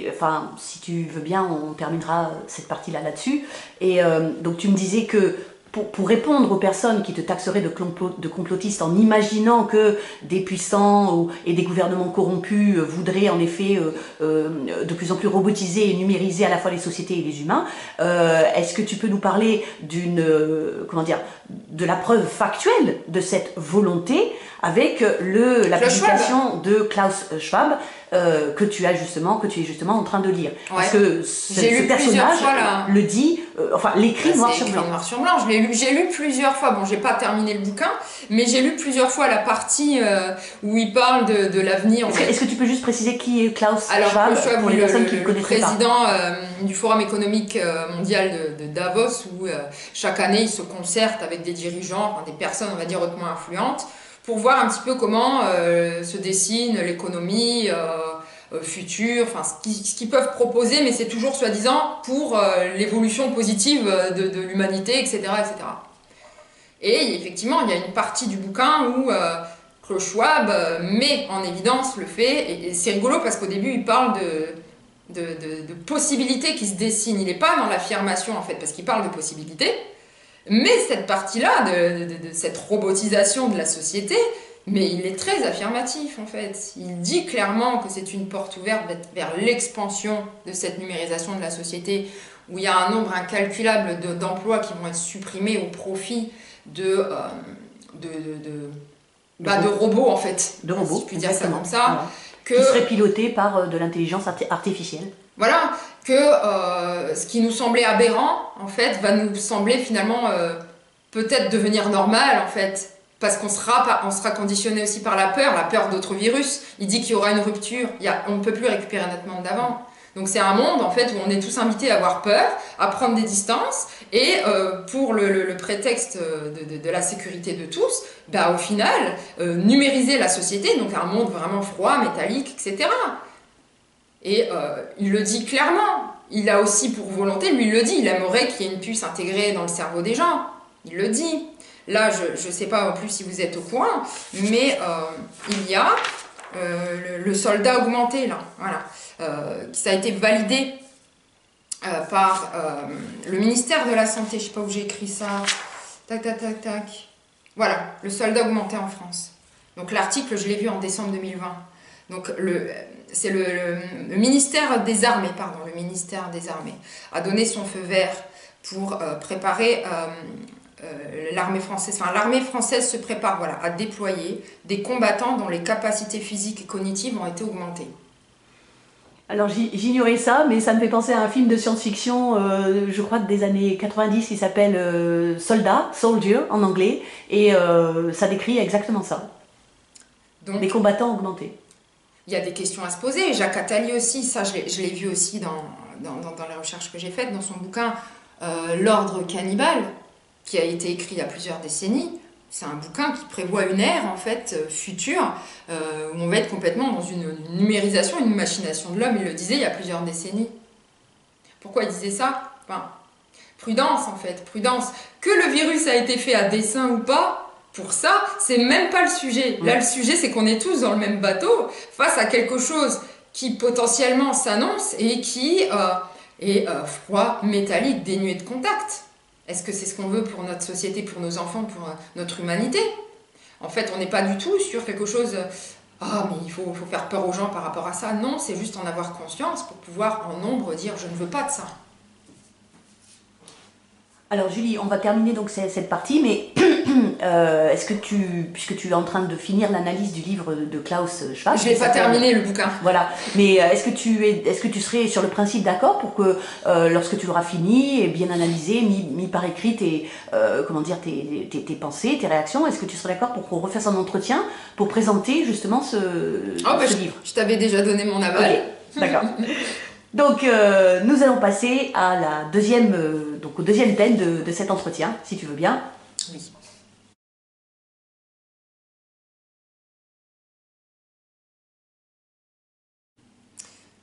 enfin, si tu veux bien, on terminera cette partie-là là-dessus. Et donc tu me disais que pour répondre aux personnes qui te taxeraient de complotiste en imaginant que des puissants et des gouvernements corrompus voudraient en effet de plus en plus robotiser et numériser à la fois les sociétés et les humains, est-ce que tu peux nous parler comment dire, de la preuve factuelle de cette volonté avec la publication de Klaus Schwab que tu es justement en train de lire. Ouais. Parce que ce personnage le dit, enfin l'écrit noir sur blanc. Noir sur blanc. J'ai lu plusieurs fois. Bon, j'ai pas terminé le bouquin, mais j'ai lu plusieurs fois la partie où il parle de l'avenir. Est-ce que tu peux juste préciser qui est Klaus Schwab pour les personnes qui ne connaîtraient pas? Le président du Forum économique mondial de Davos, où chaque année il se concerte avec des dirigeants, enfin, des personnes, on va dire, hautement influentes, pour voir un petit peu comment se dessine l'économie future, enfin ce qu'ils peuvent proposer, mais c'est toujours soi-disant pour l'évolution positive de l'humanité, etc., etc. Et effectivement, il y a une partie du bouquin où Klaus Schwab met en évidence le fait, et c'est rigolo parce qu'au début il parle de possibilités qui se dessinent, il n'est pas dans l'affirmation en fait, parce qu'il parle de possibilités. Mais cette partie-là, de cette robotisation de la société, mais il est très affirmatif en fait. Il dit clairement que c'est une porte ouverte vers l'expansion de cette numérisation de la société, où il y a un nombre incalculable d'emplois qui vont être supprimés au profit de robots en fait. De robots, si je puis dire ça comme ça. Qui seraient pilotés par de l'intelligence artificielle. Voilà, que ce qui nous semblait aberrant, en fait, va nous sembler finalement peut-être devenir normal, en fait. Parce qu'on sera conditionné aussi par la peur d'autres virus. Il dit qu'il y aura une rupture, on ne peut plus récupérer notre monde d'avant. Donc c'est un monde, en fait, où on est tous invités à avoir peur, à prendre des distances, et pour le prétexte de la sécurité de tous, bah, au final, numériser la société, donc un monde vraiment froid, métallique, etc. Et il le dit clairement. Il a aussi pour volonté, lui il le dit, il aimerait qu'il y ait une puce intégrée dans le cerveau des gens. Il le dit. Là, je ne sais pas en plus si vous êtes au courant, mais il y a le soldat augmenté, là, voilà, ça a été validé par le ministère de la Santé. Je ne sais pas où j'ai écrit ça. Tac, tac, tac, tac. Voilà, le soldat augmenté en France. Donc l'article, je l'ai vu en décembre 2020. Donc c'est le ministère des Armées, pardon, le ministère des Armées a donné son feu vert pour préparer l'armée française. Enfin, l'armée française se prépare, voilà, à déployer des combattants dont les capacités physiques et cognitives ont été augmentées. Alors j'ignorais ça, mais ça me fait penser à un film de science-fiction, je crois des années 90, qui s'appelle Soldat, Soldier en anglais, et ça décrit exactement ça. Donc, des combattants augmentés. Il y a des questions à se poser. Jacques Attali aussi, ça je l'ai vu aussi dans la recherche que j'ai faite, dans son bouquin L'ordre cannibale, qui a été écrit il y a plusieurs décennies. C'est un bouquin qui prévoit une ère en fait future où on va être complètement dans une numérisation, une machination de l'homme. Il le disait il y a plusieurs décennies. Pourquoi il disait ça? Enfin, prudence en fait, prudence. Que le virus a été fait à dessein ou pas, pour ça, c'est même pas le sujet. Là, le sujet, c'est qu'on est tous dans le même bateau face à quelque chose qui potentiellement s'annonce et qui est froid, métallique, dénué de contact. Est-ce que c'est ce qu'on veut pour notre société, pour nos enfants, pour notre humanité? En fait, on n'est pas du tout sur quelque chose ah, mais il faut faire peur aux gens par rapport à ça. Non, c'est juste en avoir conscience pour pouvoir en nombre dire je ne veux pas de ça. Alors Julie, on va terminer donc cette partie, mais est-ce que puisque tu es en train de finir l'analyse du livre de Klaus Schwab, je ne l'ai pas terminé le bouquin. Voilà, mais est-ce que tu serais sur le principe d'accord pour que lorsque tu l'auras fini et bien analysé, mis par écrit comment dire, tes pensées, tes réactions, est-ce que tu serais d'accord pour qu'on refasse un entretien pour présenter justement ce livre? Je t'avais déjà donné mon aval. Ok, d'accord. Donc, nous allons passer à au deuxième thème de cet entretien, si tu veux bien. Oui.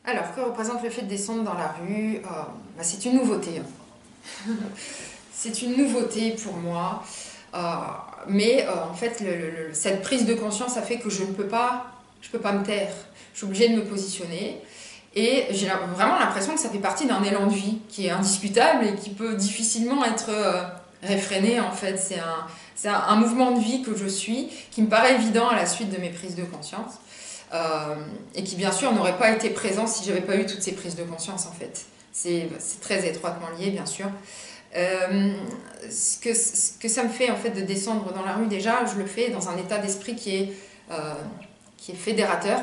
Alors, que représente le fait de descendre dans la rue? C'est une nouveauté. C'est une nouveauté pour moi. Mais en fait, cette prise de conscience a fait que je peux pas me taire. Je suis obligée de me positionner. Et j'ai vraiment l'impression que ça fait partie d'un élan de vie qui est indiscutable et qui peut difficilement être réfréné. En fait, c'est un mouvement de vie que je suis, qui me paraît évident à la suite de mes prises de conscience. Et qui, bien sûr, n'aurait pas été présent si j'avais pas eu toutes ces prises de conscience, en fait. C'est très étroitement lié, bien sûr. Ce que ça me fait, en fait, de descendre dans la rue, déjà, je le fais dans un état d'esprit qui est fédérateur.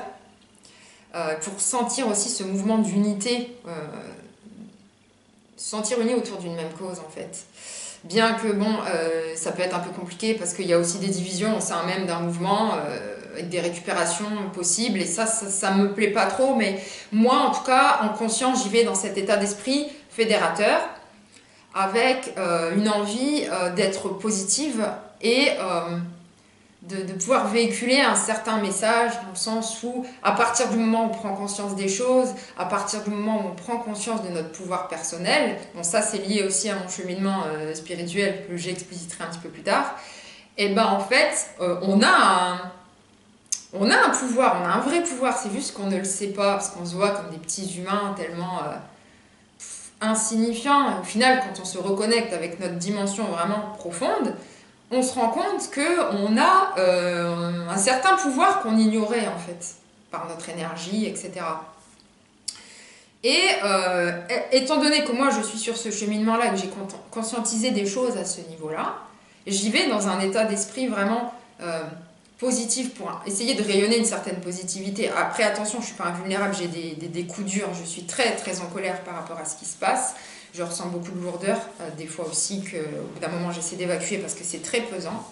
Pour sentir aussi ce mouvement d'unité, sentir unis autour d'une même cause en fait. Bien que bon, ça peut être un peu compliqué parce qu'il y a aussi des divisions au sein même d'un mouvement, avec des récupérations possibles, et ça me plaît pas trop, mais moi en tout cas, en conscience, j'y vais dans cet état d'esprit fédérateur, avec une envie d'être positive et de pouvoir véhiculer un certain message, dans le sens où, à partir du moment où on prend conscience des choses, à partir du moment où on prend conscience de notre pouvoir personnel, bon ça c'est lié aussi à mon cheminement spirituel que j'expliciterai un petit peu plus tard, et ben en fait on a un pouvoir, on a un vrai pouvoir, c'est juste qu'on ne le sait pas, parce qu'on se voit comme des petits humains tellement insignifiants. Au final, quand on se reconnecte avec notre dimension vraiment profonde, on se rend compte qu'on a un certain pouvoir qu'on ignorait en fait, par notre énergie, etc. Et étant donné que moi je suis sur ce cheminement-là, que j'ai conscientisé des choses à ce niveau-là, j'y vais dans un état d'esprit vraiment positif pour essayer de rayonner une certaine positivité. Après, attention, je ne suis pas invulnérable, j'ai des coups durs, je suis très très en colère par rapport à ce qui se passe. Je ressens beaucoup de lourdeur, des fois aussi qu'au bout d'un moment j'essaie d'évacuer parce que c'est très pesant.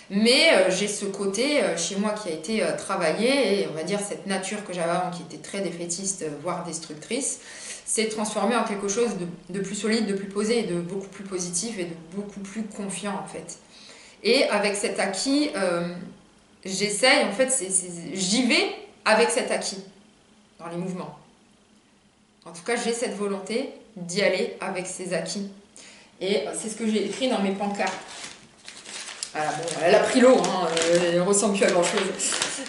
Mais j'ai ce côté chez moi qui a été travaillé, et on va dire cette nature que j'avais avant qui était très défaitiste, voire destructrice, s'est transformée en quelque chose de plus solide, de plus posé, et de beaucoup plus positif et de beaucoup plus confiant en fait. Et avec cet acquis, j'essaye, en fait, j'y vais avec cet acquis dans les mouvements. En tout cas, j'ai cette volonté d'y aller avec ces acquis. Et c'est ce que j'ai écrit dans mes pancartes. Voilà, bon, elle a pris l'eau, hein, elle ne ressemble plus à grand-chose.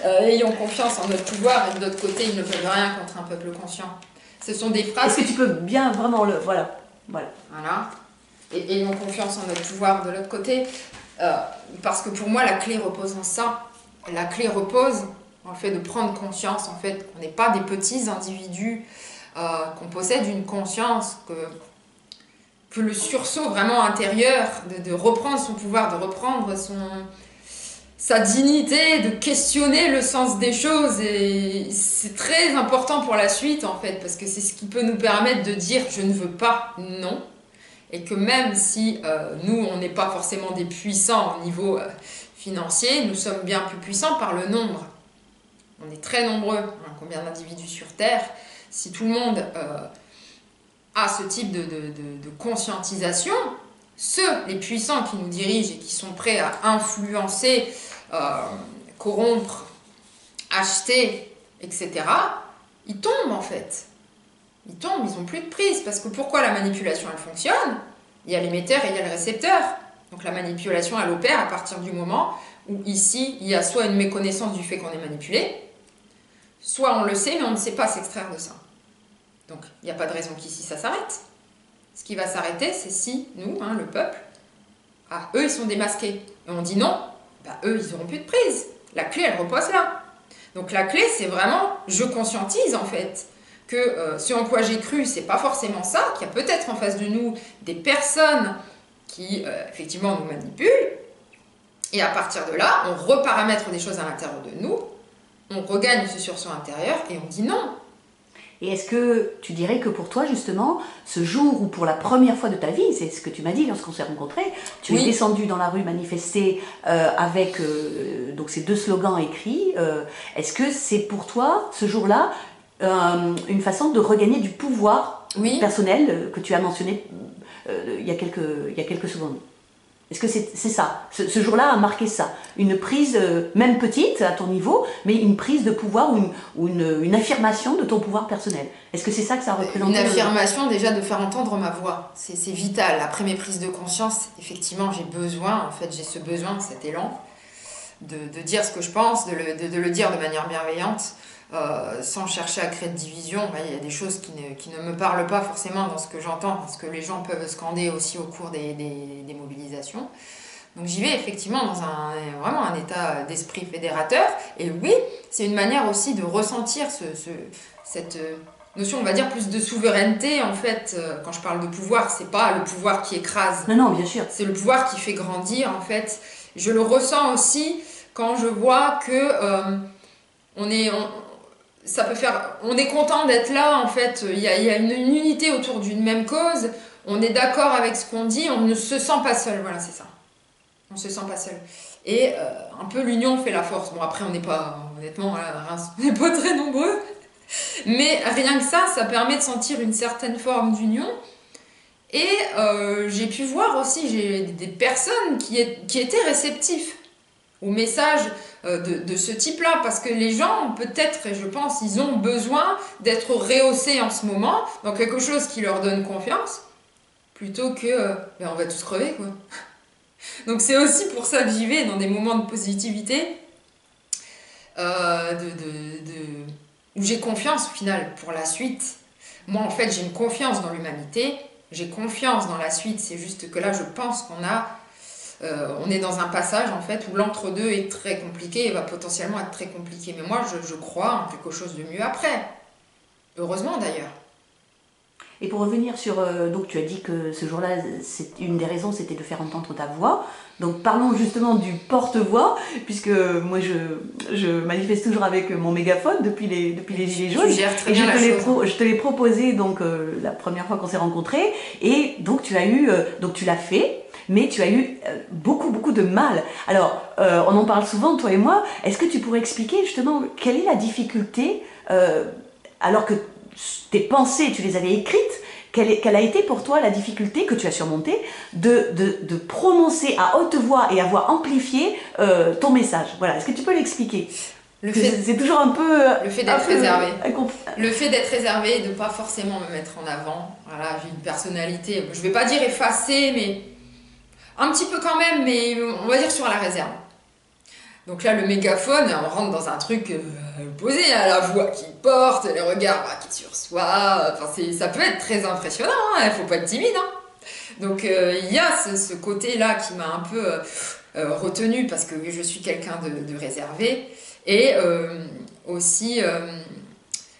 Ayons confiance en notre pouvoir, et de l'autre côté, ils ne peuvent rien contre un peuple conscient. Ce sont des phrases... Est-ce que tu peux bien vraiment le... Voilà. Et ayons confiance en notre pouvoir de l'autre côté. Parce que pour moi, la clé repose en ça. La clé repose en le fait de prendre conscience, en fait, qu'on n'est pas des petits individus, qu'on possède une conscience, que le sursaut vraiment intérieur de reprendre son pouvoir, de reprendre sa dignité, de questionner le sens des choses, et c'est très important pour la suite en fait, parce que c'est ce qui peut nous permettre de dire je ne veux pas, non, et que même si nous on n'est pas forcément des puissants au niveau financier, nous sommes bien plus puissants par le nombre. On est très nombreux, hein, combien d'individus sur Terre. Si tout le monde a ce type de conscientisation, les puissants qui nous dirigent et qui sont prêts à influencer, corrompre, acheter, etc., ils tombent en fait. Ils tombent, ils n'ont plus de prise. Parce que pourquoi la manipulation elle fonctionne? Il y a l'émetteur et il y a le récepteur. Donc la manipulation elle opère à partir du moment où ici il y a soit une méconnaissance du fait qu'on est manipulé, soit on le sait mais on ne sait pas s'extraire de ça. Donc il n'y a pas de raison qu'ici ça s'arrête. Ce qui va s'arrêter, c'est si nous, hein, le peuple, eux ils sont démasqués. Et on dit non, eux ils n'auront plus de prise. La clé elle repose là. Donc la clé, c'est vraiment, je conscientise en fait que ce en quoi j'ai cru, c'est pas forcément ça, qu'il y a peut-être en face de nous des personnes qui effectivement nous manipulent, et à partir de là, on reparamètre des choses à l'intérieur de nous, on regagne ce sursaut intérieur et on dit non. Et est-ce que tu dirais que pour toi, justement, ce jour où pour la première fois de ta vie, c'est ce que tu m'as dit lorsqu'on s'est rencontrés, tu es descendu dans la rue manifester avec donc ces 2 slogans écrits, est-ce que c'est pour toi, ce jour-là, une façon de regagner du pouvoir personnel que tu as mentionné il y a quelques secondes? Est-ce que c'est ça? Ce jour-là a marqué ça? Une prise, même petite, à ton niveau, mais une prise de pouvoir ou une affirmation de ton pouvoir personnel. Est-ce que c'est ça que ça représente? Une affirmation déjà de faire entendre ma voix. C'est vital. Après mes prises de conscience, effectivement, j'ai besoin, en fait, j'ai ce besoin, cet élan, de dire ce que je pense, de le dire de manière bienveillante, sans chercher à créer de division. Il y a des choses qui ne me parlent pas forcément dans ce que j'entends, parce que les gens peuvent scander aussi au cours des mobilisations. Donc j'y vais effectivement dans vraiment un état d'esprit fédérateur. Et oui, c'est une manière aussi de ressentir cette notion, on va dire, plus de souveraineté. En fait, quand je parle de pouvoir, c'est pas le pouvoir qui écrase. Non, bien sûr. C'est le pouvoir qui fait grandir, en fait. Je le ressens aussi quand je vois que on est content d'être là, en fait. Il y a une unité autour d'une même cause. On est d'accord avec ce qu'on dit. On ne se sent pas seul. Voilà, c'est ça. On se sent pas seul. Et un peu l'union fait la force. Bon, après, on n'est pas, honnêtement, on n'est pas très nombreux. Mais rien que ça permet de sentir une certaine forme d'union. Et j'ai pu voir aussi, j'ai des personnes qui étaient réceptifs aux messages de ce type-là, parce que les gens, peut-être, et je pense, ils ont besoin d'être rehaussés en ce moment dans quelque chose qui leur donne confiance, plutôt que on va tous crever, quoi. Donc c'est aussi pour ça que j'y vais, dans des moments de positivité, où j'ai confiance au final pour la suite. Moi, en fait, j'ai une confiance dans l'humanité, j'ai confiance dans la suite, c'est juste que là, je pense on est dans un passage en fait où l'entre-deux est très compliqué et va potentiellement être très compliqué. Mais moi, je crois en quelque chose de mieux après. Heureusement d'ailleurs. Et pour revenir sur... donc tu as dit que ce jour-là, une des raisons, c'était de faire entendre ta voix. Donc parlons justement du porte-voix, puisque moi je manifeste toujours avec mon mégaphone depuis les Gilets jaunes. Tu gères très bien je te l'ai proposé donc, la première fois qu'on s'est rencontrés. Et donc tu l'as fait. Mais tu as eu beaucoup de mal. Alors, on en parle souvent, toi et moi. Est-ce que tu pourrais expliquer justement quelle est la difficulté, alors que tes pensées, tu les avais écrites, quelle a été pour toi la difficulté que tu as surmontée de prononcer à haute voix et à voix amplifiée ton message? Voilà, est-ce que tu peux l'expliquer? C'est toujours un peu... Le fait d'être réservé. Le fait d'être réservé et de ne pas forcément me mettre en avant. Voilà, j'ai une personnalité, je ne vais pas dire effacée, mais... un petit peu quand même, mais on va dire sur la réserve. Donc là, le mégaphone, on rentre dans un truc posé, à la voix qui porte, les regards qui sur soi. Enfin, ça peut être très impressionnant, il ne faut pas être timide. Donc il y a ce côté-là qui m'a un peu retenu parce que je suis quelqu'un de réservé. Et aussi,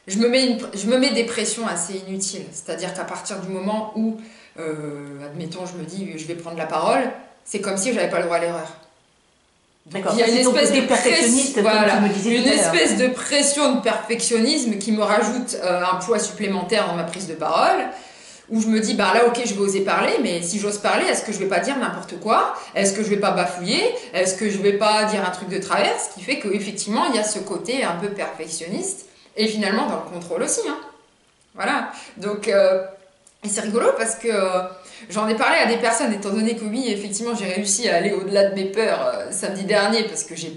je me mets des pressions assez inutiles. C'est-à-dire qu'à partir du moment où admettons, je me dis, je vais prendre la parole, c'est comme si je n'avais pas le droit à l'erreur. D'accord, il y a une espèce de perfectionniste, voilà, comme tu me disais une espèce de pression de perfectionnisme qui me rajoute un poids supplémentaire dans ma prise de parole, où je me dis, bah là, ok, je vais oser parler, mais si j'ose parler, est-ce que je vais pas dire n'importe quoi? Est-ce que je vais pas bafouiller? Est-ce que je vais pas dire un truc de travers? Ce qui fait qu'effectivement, il y a ce côté un peu perfectionniste, et finalement dans le contrôle aussi. Voilà, donc... et c'est rigolo parce que j'en ai parlé à des personnes, étant donné que oui, effectivement, j'ai réussi à aller au-delà de mes peurs samedi dernier parce que j'ai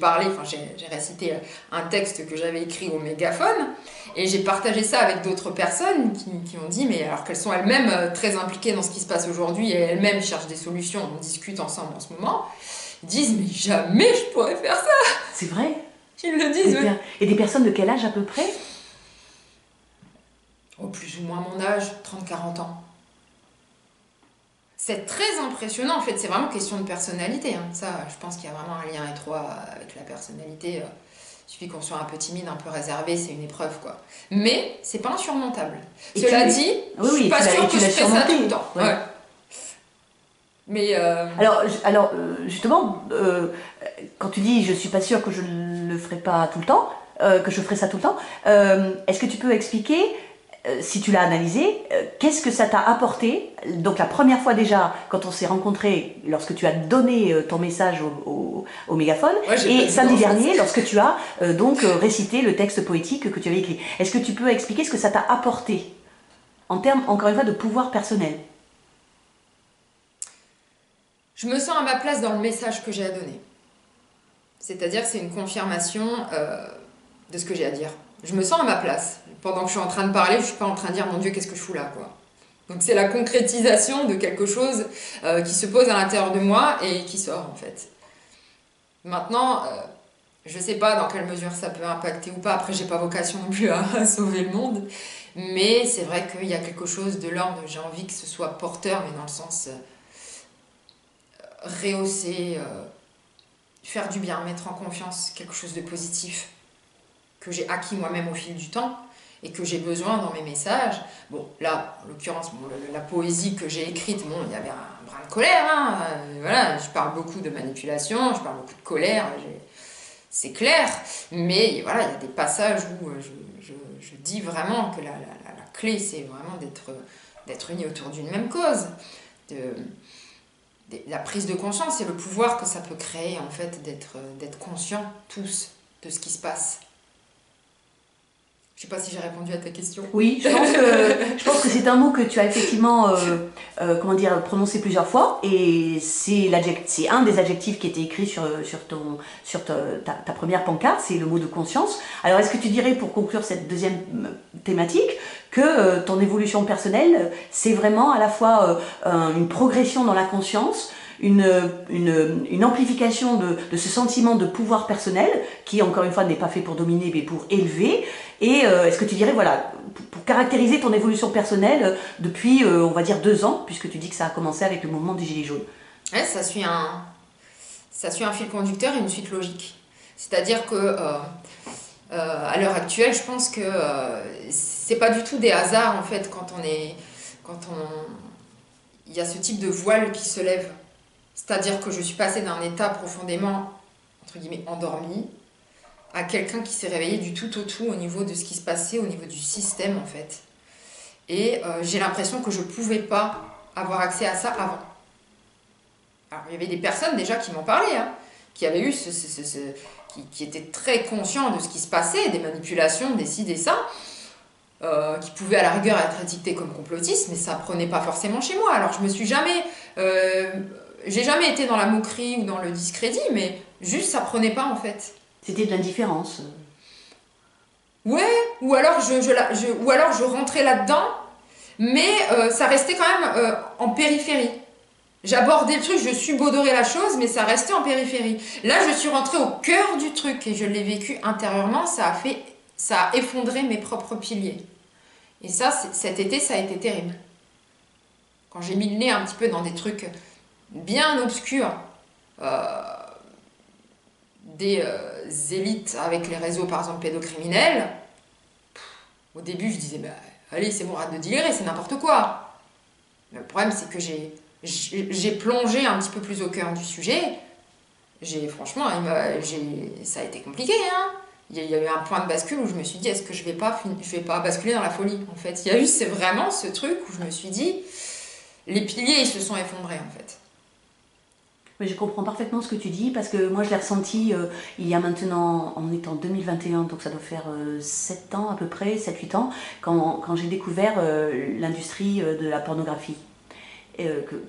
récité un texte que j'avais écrit au mégaphone et j'ai partagé ça avec d'autres personnes qui ont dit, mais alors qu'elles sont elles-mêmes très impliquées dans ce qui se passe aujourd'hui et elles-mêmes cherchent des solutions, on discute ensemble en ce moment, ils disent, mais jamais je pourrais faire ça! C'est vrai? Ils le disent, oui. Et des personnes de quel âge à peu près? Plus ou moins mon âge, 30-40 ans. C'est très impressionnant, en fait, c'est vraiment question de personnalité. Ça, je pense qu'il y a vraiment un lien étroit avec la personnalité Il suffit qu'on soit un peu timide, un peu réservé, c'est une épreuve, quoi. Mais c'est pas insurmontable. Et Cela dit, je suis pas sûre que je fais ça tout le temps. Ouais. Mais alors justement, quand tu dis je suis pas sûre que je ne le ferai pas tout le temps, que je ferai ça tout le temps, est-ce que tu peux expliquer, si tu l'as analysé, qu'est-ce que ça t'a apporté? Donc la première fois déjà, quand on s'est rencontrés, lorsque tu as donné ton message au mégaphone, et samedi dernier, lorsque tu as donc récité le texte poétique que tu avais écrit. Est-ce que tu peux expliquer ce que ça t'a apporté en termes, encore une fois, de pouvoir personnel? Je me sens à ma place dans le message que j'ai à donner. C'est-à-dire que c'est une confirmation de ce que j'ai à dire. Je me sens à ma place. Pendant que je suis en train de parler, je ne suis pas en train de dire « Mon Dieu, qu'est-ce que je fous là ?» quoi. Donc c'est la concrétisation de quelque chose qui se pose à l'intérieur de moi et qui sort en fait. Maintenant, je ne sais pas dans quelle mesure ça peut impacter ou pas. Après, j'ai pas vocation non plus à sauver le monde. Mais c'est vrai qu'il y a quelque chose de l'ordre. J'ai envie que ce soit porteur, mais dans le sens rehausser, faire du bien, mettre en confiance quelque chose de positif que j'ai acquis moi-même au fil du temps et que j'ai besoin dans mes messages. Bon, là, en l'occurrence, la poésie que j'ai écrite, bon, il y avait un brin de colère, hein, voilà, je parle beaucoup de manipulation, je parle beaucoup de colère, c'est clair, mais voilà, il y a des passages où je dis vraiment que la clé, c'est vraiment d'être unis autour d'une même cause, la prise de conscience et le pouvoir que ça peut créer, en fait, d'être conscients tous de ce qui se passe. Je ne sais pas si j'ai répondu à ta question. Oui, je pense que c'est un mot que tu as effectivement comment dire, prononcé plusieurs fois, et c'est un des adjectifs qui était écrit sur ta première pancarte, c'est le mot de conscience. Alors est-ce que tu dirais, pour conclure cette deuxième thématique, que ton évolution personnelle, c'est vraiment à la fois une progression dans la conscience, une amplification de ce sentiment de pouvoir personnel, qui encore une fois n'est pas fait pour dominer mais pour élever, et est-ce que tu dirais, voilà, pour caractériser ton évolution personnelle depuis, on va dire 2 ans, puisque tu dis que ça a commencé avec le mouvement des Gilets jaunes? Ouais, ça suit un fil conducteur et une suite logique. C'est-à-dire que à l'heure actuelle, je pense que c'est pas du tout des hasards en fait il y a ce type de voile qui se lève. C'est-à-dire que je suis passée d'un état profondément, entre guillemets, endormi, à quelqu'un qui s'est réveillé du tout au tout au niveau de ce qui se passait, au niveau du système en fait. Et j'ai l'impression que je ne pouvais pas avoir accès à ça avant. Alors il y avait des personnes déjà qui m'en parlaient, hein, qui avaient eu qui étaient très conscients de ce qui se passait, des manipulations, des ci, des ça, qui pouvaient à la rigueur être étiquetées comme complotistes, mais ça ne prenait pas forcément chez moi. Alors je me suis jamais... j'ai jamais été dans la moquerie ou dans le discrédit, mais juste ça prenait pas en fait. C'était de l'indifférence. Ouais, ou alors je rentrais là-dedans, mais ça restait quand même en périphérie. J'abordais le truc, je subodorais la chose, mais ça restait en périphérie. Là, je suis rentrée au cœur du truc et je l'ai vécu intérieurement, ça a effondré mes propres piliers. Et ça, cet été, ça a été terrible. Quand j'ai mis le nez un petit peu dans des trucs bien obscurs, des élites avec les réseaux, par exemple, pédocriminels, au début, je disais, bah, allez, c'est bon, arrête de délirer, c'est n'importe quoi. Mais le problème, c'est que j'ai plongé un petit peu plus au cœur du sujet. Franchement, ça a été compliqué, hein. Il y a eu un point de bascule où je me suis dit, est-ce que je vais pas basculer dans la folie, en fait. Il y a eu, c'est vraiment ce truc où je me suis dit, les piliers, ils se sont effondrés, en fait. Oui, je comprends parfaitement ce que tu dis, parce que moi je l'ai ressenti il y a maintenant, on est en 2021, donc ça doit faire 7 ans à peu près, 7-8 ans, quand j'ai découvert l'industrie de la pornographie,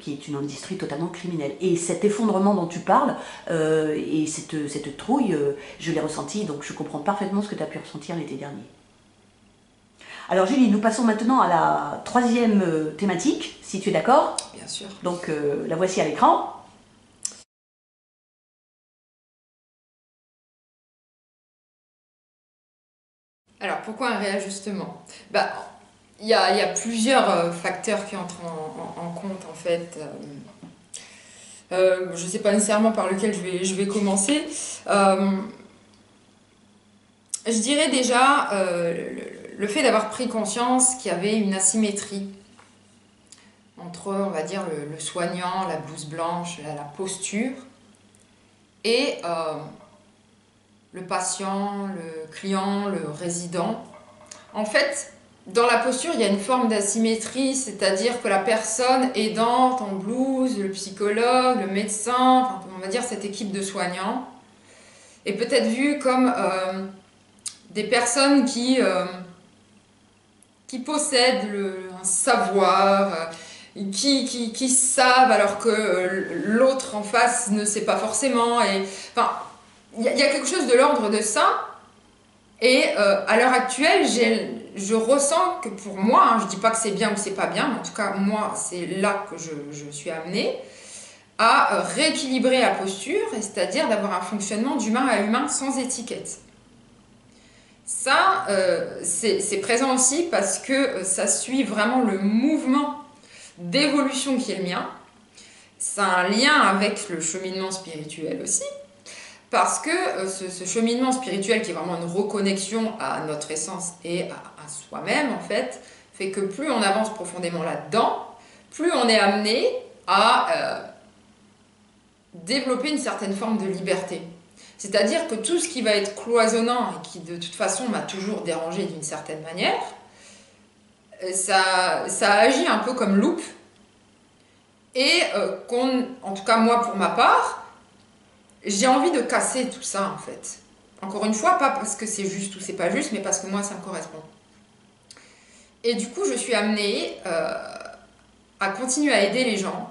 qui est une industrie totalement criminelle. Et cet effondrement dont tu parles, et cette trouille, je l'ai ressenti, donc je comprends parfaitement ce que tu as pu ressentir l'été dernier. Alors Julie, nous passons maintenant à la troisième thématique, si tu es d'accord. Bien sûr. Donc la voici à l'écran. Alors, pourquoi un réajustement? Bah, il y a plusieurs facteurs qui entrent en compte, en fait. Je ne sais pas nécessairement par lequel je vais commencer. Je dirais déjà le fait d'avoir pris conscience qu'il y avait une asymétrie entre, on va dire, le soignant, la blouse blanche, la posture, et le patient, le client, le résident. En fait, dans la posture, il y a une forme d'asymétrie, c'est-à-dire que la personne aidante en blouse, le psychologue, le médecin, enfin, on va dire cette équipe de soignants, est peut-être vue comme des personnes qui possèdent un savoir, qui savent alors que l'autre en face ne sait pas forcément. Et, enfin, il y a quelque chose de l'ordre de ça. Et à l'heure actuelle, je ressens que pour moi, hein, je ne dis pas que c'est bien ou c'est pas bien, mais en tout cas, moi, c'est là que je suis amenée à rééquilibrer la posture, c'est-à-dire d'avoir un fonctionnement d'humain à humain sans étiquette. Ça, c'est présent aussi parce que ça suit vraiment le mouvement d'évolution qui est le mien. Ça a un lien avec le cheminement spirituel aussi, parce que ce cheminement spirituel qui est vraiment une reconnexion à notre essence et à soi-même, en fait que plus on avance profondément là-dedans, plus on est amené à développer une certaine forme de liberté. C'est-à-dire que tout ce qui va être cloisonnant et qui de toute façon m'a toujours dérangé d'une certaine manière, ça agit un peu comme loupe et en tout cas moi pour ma part, j'ai envie de casser tout ça en fait. Encore une fois, pas parce que c'est juste ou c'est pas juste, mais parce que moi ça me correspond. Et du coup je suis amenée à continuer à aider les gens,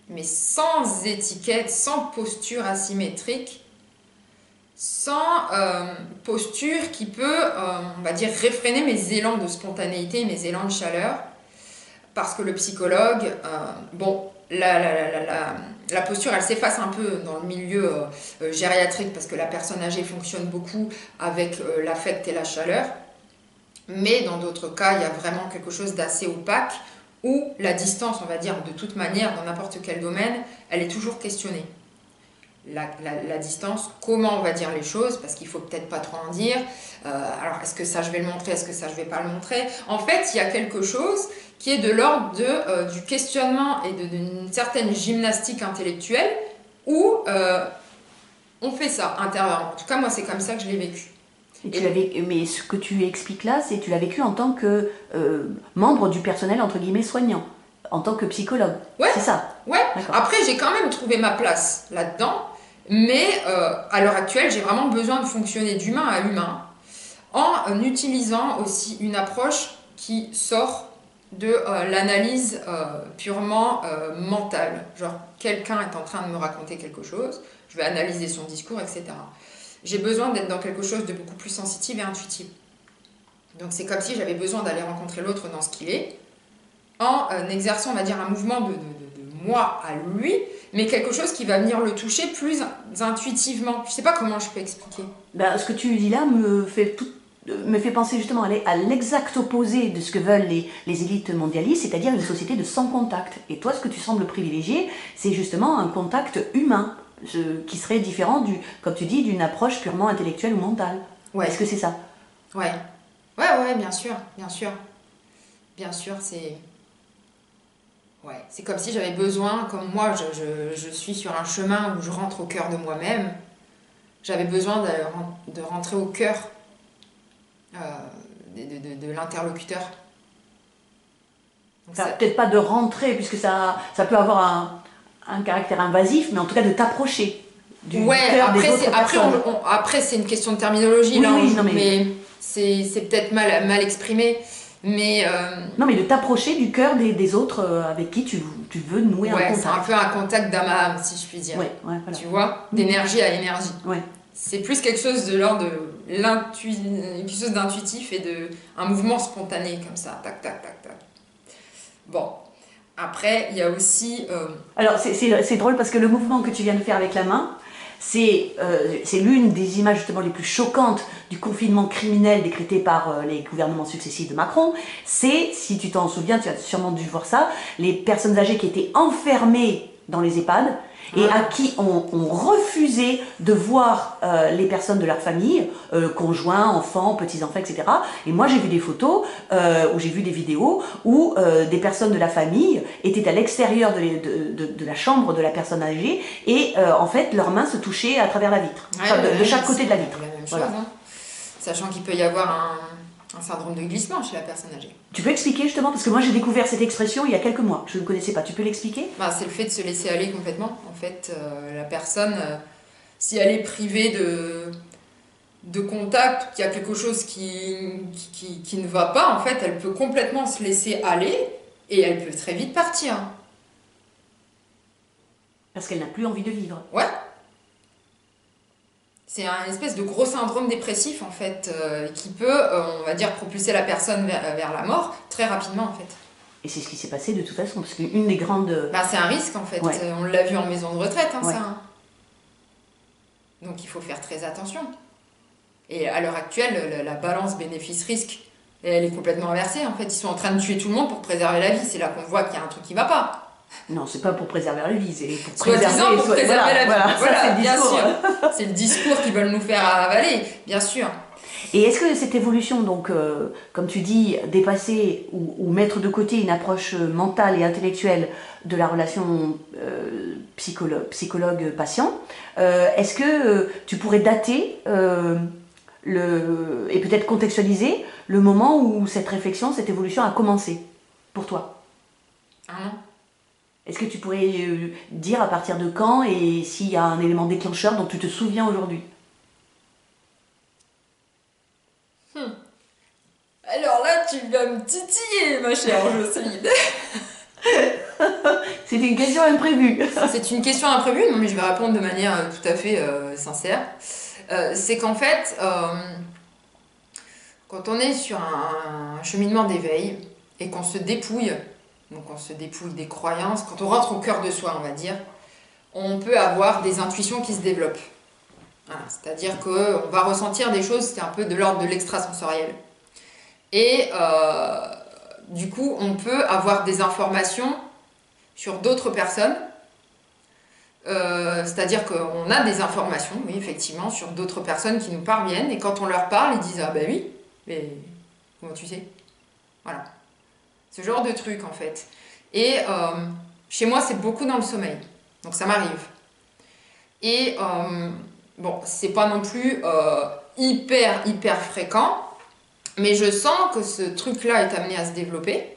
mais sans étiquette, sans posture asymétrique, sans posture qui peut, on va dire, réfréner mes élans de spontanéité, mes élans de chaleur, parce que le psychologue, bon, la posture, elle s'efface un peu dans le milieu gériatrique, parce que la personne âgée fonctionne beaucoup avec l'affect et la chaleur, mais dans d'autres cas, il y a vraiment quelque chose d'assez opaque, où la distance, on va dire, de toute manière, dans n'importe quel domaine, elle est toujours questionnée. La distance, comment on va dire les choses, parce qu'il ne faut peut-être pas trop en dire. Alors, est-ce que ça je vais le montrer, est-ce que ça je ne vais pas le montrer? En fait, il y a quelque chose qui est de l'ordre du questionnement et d'une certaine gymnastique intellectuelle où on fait ça intérieurement. En tout cas, moi, c'est comme ça que je l'ai vécu. Mais ce que tu expliques là, c'est que tu l'as vécu en tant que membre du personnel, entre guillemets, soignant, en tant que psychologue. Ouais, c'est ça. Ouais. Après, j'ai quand même trouvé ma place là-dedans. Mais à l'heure actuelle, j'ai vraiment besoin de fonctionner d'humain à humain en utilisant aussi une approche qui sort de l'analyse purement mentale. Genre, quelqu'un est en train de me raconter quelque chose, je vais analyser son discours, etc. J'ai besoin d'être dans quelque chose de beaucoup plus sensitif et intuitif. Donc c'est comme si j'avais besoin d'aller rencontrer l'autre dans ce qu'il est, en exerçant, on va dire, un mouvement de moi à lui, mais quelque chose qui va venir le toucher plus intuitivement. Je ne sais pas comment je peux expliquer. Ben, ce que tu dis là me fait penser justement à l'exact opposé de ce que veulent les élites mondialistes, c'est-à-dire une société de sans contact. Et toi, ce que tu sembles privilégier, c'est justement un contact humain, qui serait différent, comme tu dis, d'une approche purement intellectuelle ou mentale. Ouais. Est-ce que c'est ça? Ouais, bien sûr, bien sûr. Bien sûr, c'est... Ouais, c'est comme si j'avais besoin, comme moi je suis sur un chemin où je rentre au cœur de moi-même, j'avais besoin de rentrer au cœur de l'interlocuteur. Peut-être pas de rentrer, puisque ça peut avoir un caractère invasif, mais en tout cas de t'approcher du cœur des autres personnes. Après, c'est une question de terminologie, mais c'est peut-être mal exprimé. Mais non, mais de t'approcher du cœur des autres avec qui tu veux nouer un contact. C'est un peu un contact d'âme à âme, si je puis dire. Voilà. Tu vois, d'énergie à énergie. Ouais. C'est plus quelque chose de l'ordre de quelque chose d'intuitif et un mouvement spontané comme ça, tac, tac, tac, tac. Bon, après, il y a aussi... Alors, c'est drôle parce que le mouvement que tu viens de faire avec la main, c'est l'une des images justement les plus choquantes du confinement criminel décrété par les gouvernements successifs de Macron. C'est, si tu t'en souviens, tu as sûrement dû voir ça, les personnes âgées qui étaient enfermées dans les EHPAD et à qui on refusait de voir les personnes de leur famille, conjoints, enfants, petits-enfants, etc. Et moi j'ai vu des photos, ou j'ai vu des vidéos où des personnes de la famille étaient à l'extérieur de la chambre de la personne âgée et en fait leurs mains se touchaient à travers la vitre, de chaque côté de la vitre. La même chose, Voilà. hein. Sachant qu'il peut y avoir un syndrome de glissement chez la personne âgée. Tu peux expliquer justement, parce que moi j'ai découvert cette expression il y a quelques mois, je ne connaissais pas, tu peux l'expliquer? C'est le fait de se laisser aller complètement. En fait, la personne, si elle est privée de contact, qu'il y a quelque chose qui ne va pas, en fait, elle peut complètement se laisser aller et elle peut très vite partir. Parce qu'elle n'a plus envie de vivre. Ouais. C'est un espèce de gros syndrome dépressif, en fait, qui peut, on va dire, propulser la personne vers la mort très rapidement, en fait. Et c'est ce qui s'est passé de toute façon, parce qu'une des grandes... C'est un risque, en fait. Ouais. On l'a vu en maison de retraite, hein, Ouais. ça. Hein. Donc il faut faire très attention. Et à l'heure actuelle, la balance bénéfice-risque, elle est complètement inversée, en fait. Ils sont en train de tuer tout le monde pour préserver la vie. C'est là qu'on voit qu'il y a un truc qui ne va pas. Non, c'est pas pour préserver la vie, c'est pour Soi-disant pour préserver la vie. Voilà, ça, c'est bien le discours. sûr. C'est le discours qu'ils veulent nous faire avaler, bien sûr. Et est-ce que cette évolution, donc, comme tu dis, dépasser ou mettre de côté une approche mentale et intellectuelle de la relation psychologue-patient, est-ce que tu pourrais dater et peut-être contextualiser le moment où cette réflexion, cette évolution a commencé pour toi? Un an. Est-ce que tu pourrais dire à partir de quand et s'il y a un élément déclencheur dont tu te souviens aujourd'hui? Alors là, tu vas me titiller, ma chère Jocelyne. C'est une question imprévue. C'est une question imprévue, non, mais je vais répondre de manière tout à fait sincère. C'est qu'en fait, quand on est sur un cheminement d'éveil et qu'on se dépouille, donc on se dépouille des croyances, quand on rentre au cœur de soi, on va dire, on peut avoir des intuitions qui se développent. Voilà, c'est-à-dire qu'on va ressentir des choses, c'est un peu de l'ordre de l'extrasensoriel. Et du coup, on peut avoir des informations sur d'autres personnes. C'est-à-dire qu'on a des informations, oui, effectivement, sur d'autres personnes qui nous parviennent. Et quand on leur parle, ils disent « Ah ben oui, mais comment tu sais ?» Voilà. Ce genre de truc, en fait. Et chez moi, c'est beaucoup dans le sommeil. Donc ça m'arrive. Et bon, c'est pas non plus hyper fréquent. Mais je sens que ce truc-là est amené à se développer.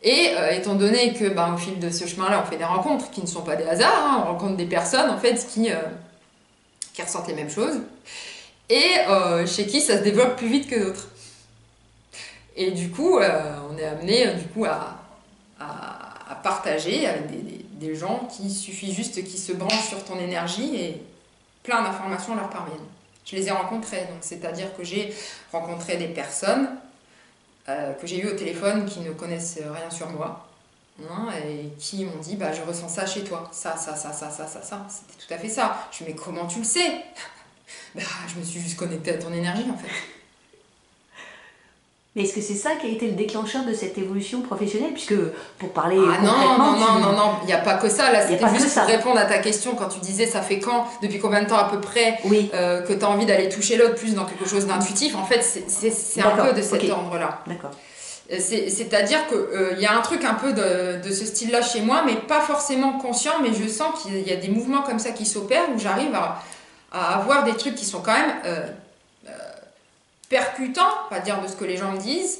Et étant donné que, au fil de ce chemin-là, on fait des rencontres qui ne sont pas des hasards, hein, on rencontre des personnes, en fait, qui ressentent les mêmes choses, et chez qui ça se développe plus vite que d'autres. Et du coup, on est amené à partager avec des gens qui suffit juste qu'ils se branchent sur ton énergie et plein d'informations leur parviennent. Je les ai rencontrés, donc c'est-à-dire que j'ai rencontré des personnes que j'ai eues au téléphone qui ne connaissent rien sur moi, hein, et qui m'ont dit je ressens ça chez toi, ça. C'était tout à fait ça. Je me dis mais comment tu le sais? Je me suis juste connectée à ton énergie en fait. Mais est-ce que c'est ça qui a été le déclencheur de cette évolution professionnelle? Puisque, pour parler non, concrètement... il n'y a pas que ça. Là, c'était juste pour répondre à ta question quand tu disais ça fait quand, depuis combien de temps à peu près, oui. Que tu as envie d'aller toucher l'autre plus dans quelque chose d'intuitif. En fait, c'est un peu de cet ordre-là. D'accord. C'est-à-dire qu'il y a un truc un peu de ce style-là chez moi, mais pas forcément conscient, mais je sens qu'il y a des mouvements comme ça qui s'opèrent, où j'arrive à avoir des trucs qui sont quand même... percutant, pas dire de ce que les gens me disent,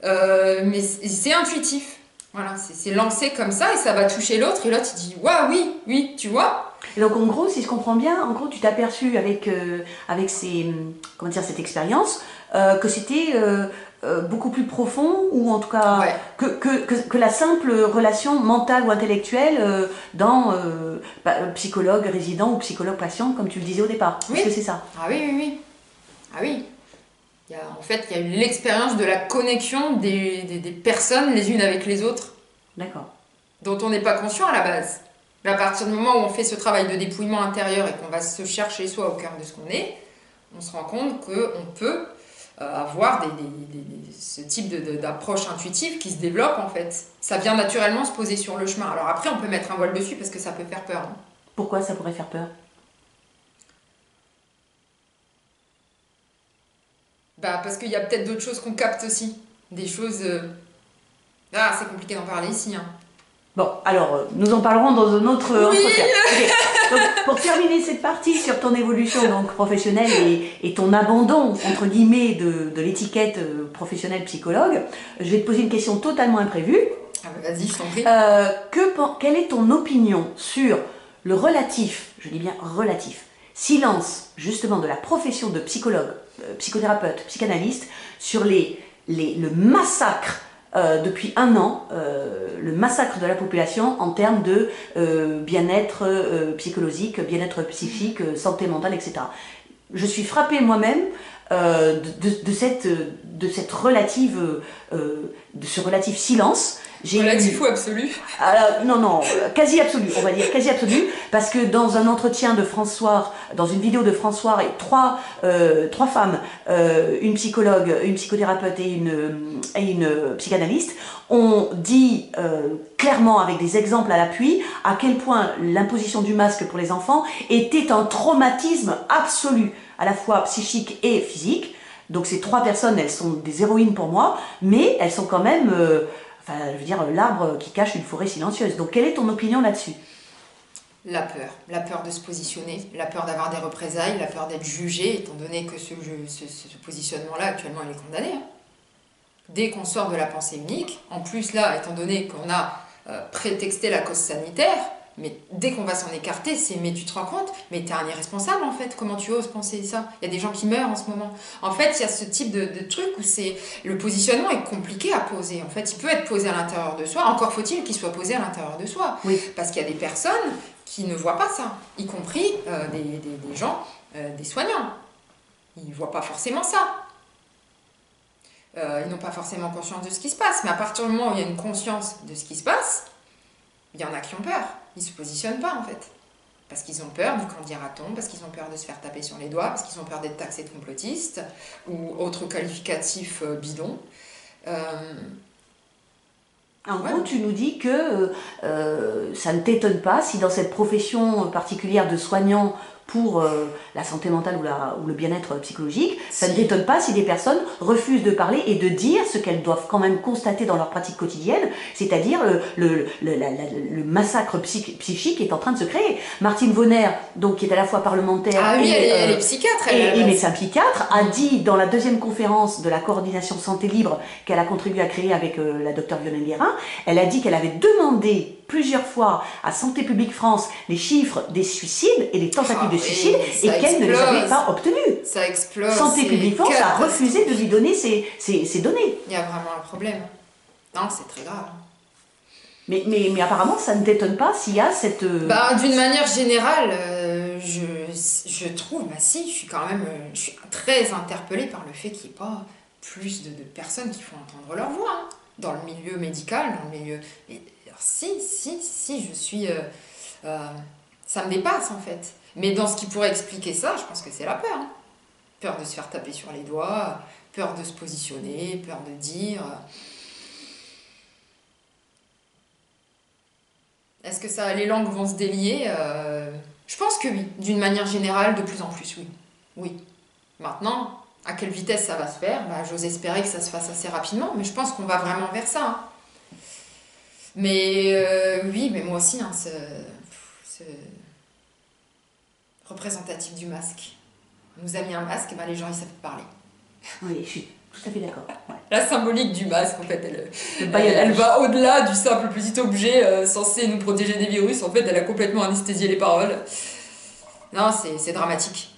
mais c'est intuitif. Voilà, c'est lancé comme ça et ça va toucher l'autre et l'autre il dit waouh, oui, tu vois. Et donc en gros, si je comprends bien, en gros tu t'es aperçu avec cette expérience que c'était beaucoup plus profond, ou en tout cas ouais. que la simple relation mentale ou intellectuelle dans psychologue résident ou psychologue patient, comme tu le disais au départ. Oui. Est-ce que c'est ça? Ah oui. Ah oui. En fait, il y a eu l'expérience de la connexion des personnes les unes avec les autres. D'accord. Dont on n'est pas conscient à la base. Mais à partir du moment où on fait ce travail de dépouillement intérieur et qu'on va se chercher soi au cœur de ce qu'on est, on se rend compte qu'on peut avoir ce type d'approche intuitive qui se développe en fait. Ça vient naturellement se poser sur le chemin. Alors après, on peut mettre un voile dessus parce que ça peut faire peur. Hein. Pourquoi ça pourrait faire peur? Bah, parce qu'il y a peut-être d'autres choses qu'on capte aussi. Des choses... Ah, c'est compliqué d'en parler ici. Hein. Bon, alors, nous en parlerons dans un autre oui entretien. Okay. Donc, pour terminer cette partie sur ton évolution donc, professionnelle et ton abandon, entre guillemets, de l'étiquette professionnelle psychologue, je vais te poser une question totalement imprévue. Ah bah vas-y, je t'en prie. Quelle est ton opinion sur le relatif, je dis bien relatif, silence justement de la profession de psychologue, psychothérapeute, psychanalyste sur le massacre depuis 1 an, le massacre de la population en termes de bien-être psychologique, bien-être psychique, santé mentale, etc. Je suis frappée moi-même de ce relatif silence. Relatif ou absolu? Non, quasi absolu, on va dire quasi absolu, parce que dans un entretien de François, dans une vidéo de François, et trois femmes, une psychologue, une psychothérapeute et une psychanalyste, ont dit clairement, avec des exemples à l'appui, à quel point l'imposition du masque pour les enfants était un traumatisme absolu, à la fois psychique et physique. Donc ces 3 personnes, elles sont des héroïnes pour moi, mais elles sont quand même... Enfin, je veux dire, l'arbre qui cache une forêt silencieuse. Donc, quelle est ton opinion là-dessus? La peur de se positionner, la peur d'avoir des représailles, la peur d'être jugé, étant donné que ce positionnement-là, actuellement, il est condamné. Hein. Dès qu'on sort de la pensée unique, en plus là, étant donné qu'on a prétexté la cause sanitaire, mais dès qu'on va s'en écarter, c'est mais tu te rends compte, mais t'es un irresponsable en fait, comment tu oses penser ça? Il y a des gens qui meurent en ce moment. En fait, il y a ce type de truc où le positionnement est compliqué à poser. En fait, il peut être posé à l'intérieur de soi, encore faut-il qu'il soit posé à l'intérieur de soi. Oui. Parce qu'il y a des personnes qui ne voient pas ça, y compris des gens, des soignants. Ils ne voient pas forcément ça. Ils n'ont pas forcément conscience de ce qui se passe, mais à partir du moment où il y a une conscience de ce qui se passe, il y en a qui ont peur. Ils ne se positionnent pas en fait. Parce qu'ils ont peur du qu'en dira-t-on, parce qu'ils ont peur de se faire taper sur les doigts, parce qu'ils ont peur d'être taxés de complotistes ou autres qualificatifs bidons. En gros, tu nous dis que ça ne t'étonne pas si dans cette profession particulière de soignant pour la santé mentale ou le bien-être psychologique, ça ne t'étonne pas si des personnes refusent de parler et de dire ce qu'elles doivent quand même constater dans leur pratique quotidienne, c'est-à-dire le massacre psychique est en train de se créer. Martine Vonner, donc, qui est à la fois parlementaire elle est psychiatre, et médecin psychiatre, a dit dans la 2e conférence de la coordination santé libre qu'elle a contribué à créer avec la docteure Violaine Guérin, elle a dit qu'elle avait demandé plusieurs fois à Santé publique France les chiffres des suicides et des tentatives de suicide et qu'elle ne les avait pas obtenus. Ça explose. Santé publique France a refusé de lui donner ces données. Il y a vraiment un problème. Non, c'est très grave. Mais apparemment, ça ne t'étonne pas s'il y a cette... d'une manière générale, je trouve, si, je suis très interpellée par le fait qu'il n'y ait pas plus de personnes qui font entendre leur voix. Hein. Dans le milieu médical, dans le milieu... Alors, si, je suis... ça me dépasse, en fait. Mais dans ce qui pourrait expliquer ça, je pense que c'est la peur. Hein. Peur de se faire taper sur les doigts, peur de se positionner, peur de dire... Est-ce que les langues vont se délier? Je pense que oui. D'une manière générale, de plus en plus, oui. Oui. Maintenant, à quelle vitesse ça va se faire? J'ose espérer que ça se fasse assez rapidement, mais je pense qu'on va vraiment vers ça. Hein. Mais oui, mais moi aussi, hein, ce représentatif du masque. On nous a mis un masque, les gens ils savent parler. Oui, je suis tout à fait d'accord. Ouais. La symbolique du masque, en fait, elle va au-delà du simple petit objet censé nous protéger des virus. En fait, elle a complètement anesthésié les paroles. Non, c'est dramatique.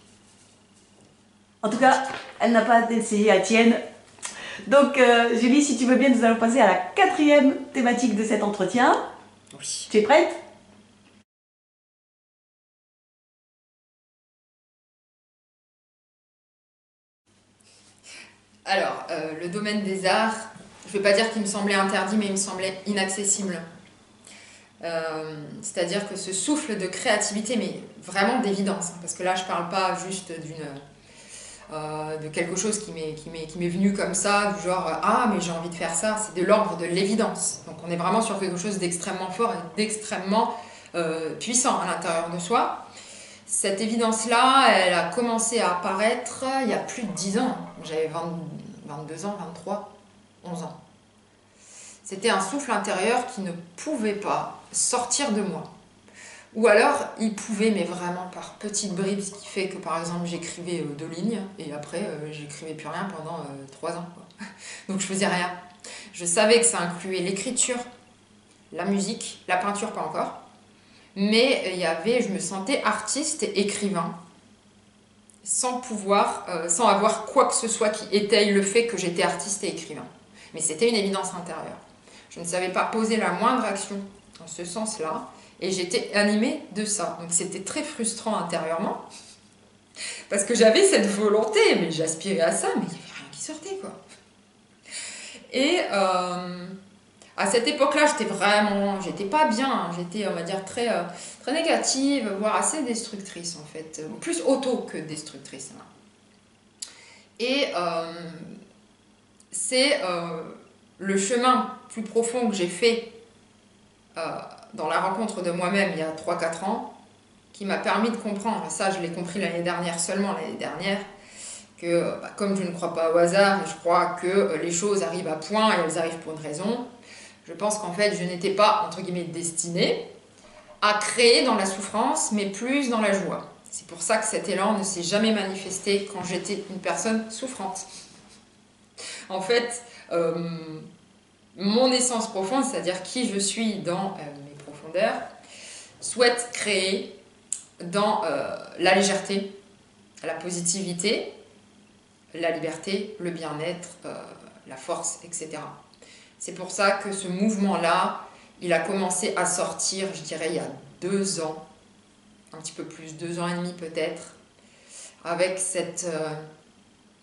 En tout cas, elle n'a pas essayé à tienne. Donc, Julie, si tu veux bien, nous allons passer à la 4e thématique de cet entretien. Oui. Tu es prête? Alors, le domaine des arts, je ne vais pas dire qu'il me semblait interdit, mais il me semblait inaccessible. C'est-à-dire que ce souffle de créativité, mais vraiment d'évidence, hein, parce que là, je ne parle pas juste d'une... de quelque chose qui m'est venu comme ça, du genre ah mais j'ai envie de faire ça, c'est de l'ordre de l'évidence. Donc on est vraiment sur quelque chose d'extrêmement fort et d'extrêmement puissant à l'intérieur de soi. Cette évidence-là, elle a commencé à apparaître il y a plus de 10 ans. J'avais 22 ans, 23, 11 ans. C'était un souffle intérieur qui ne pouvait pas sortir de moi. Ou alors, il pouvait, mais vraiment par petites bribes, ce qui fait que, par exemple, j'écrivais 2 lignes, et après, j'écrivais plus rien pendant 3 ans, quoi. Donc, je faisais rien. Je savais que ça incluait l'écriture, la musique, la peinture, pas encore. Mais je me sentais artiste et écrivain, sans avoir quoi que ce soit qui étaye le fait que j'étais artiste et écrivain. Mais c'était une évidence intérieure. Je ne savais pas poser la moindre action dans ce sens-là, et j'étais animée de ça. Donc c'était très frustrant intérieurement, parce que j'avais cette volonté, mais j'aspirais à ça, mais il n'y avait rien qui sortait, quoi. Et à cette époque-là, j'étais pas bien, j'étais, on va dire, très négative, voire assez destructrice, en fait. Plus auto que destructrice. Et c'est le chemin plus profond que j'ai fait dans la rencontre de moi-même il y a 3-4 ans, qui m'a permis de comprendre, ça je l'ai compris seulement l'année dernière, que comme je ne crois pas au hasard, je crois que les choses arrivent à point et elles arrivent pour une raison. Je pense qu'en fait je n'étais pas, entre guillemets, destinée à créer dans la souffrance, mais plus dans la joie. C'est pour ça que cet élan ne s'est jamais manifesté quand j'étais une personne souffrante. En fait, mon essence profonde, c'est-à-dire qui je suis dans mes profondeurs, souhaite créer dans la légèreté, la positivité, la liberté, le bien-être, la force, etc. C'est pour ça que ce mouvement-là, il a commencé à sortir, je dirais, il y a 2 ans, un petit peu plus, 2 ans et demi peut-être, avec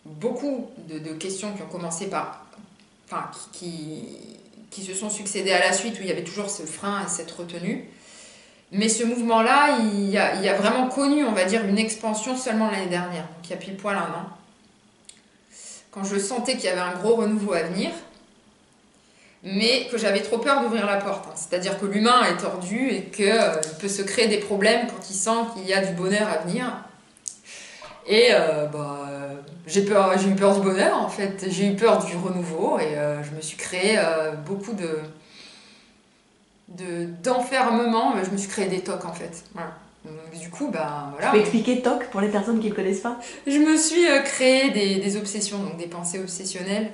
beaucoup de questions qui ont commencé par... Enfin, qui se sont succédées à la suite, où il y avait toujours ce frein et cette retenue. Mais ce mouvement-là, il a vraiment connu, on va dire, une expansion seulement l'année dernière, donc il y a pile poil 1 an. Quand je sentais qu'il y avait un gros renouveau à venir, mais que j'avais trop peur d'ouvrir la porte. C'est-à-dire que l'humain est tordu et qu'il peut se créer des problèmes quand il sent qu'il y a du bonheur à venir. Et j'ai eu peur du bonheur, en fait. J'ai eu peur du renouveau et je me suis créé beaucoup d'enfermement. Je me suis créé des tocs, en fait. Voilà. Donc, du coup, voilà. Tu peux expliquer TOC pour les personnes qui ne le connaissent pas? Je me suis créé des obsessions, donc des pensées obsessionnelles.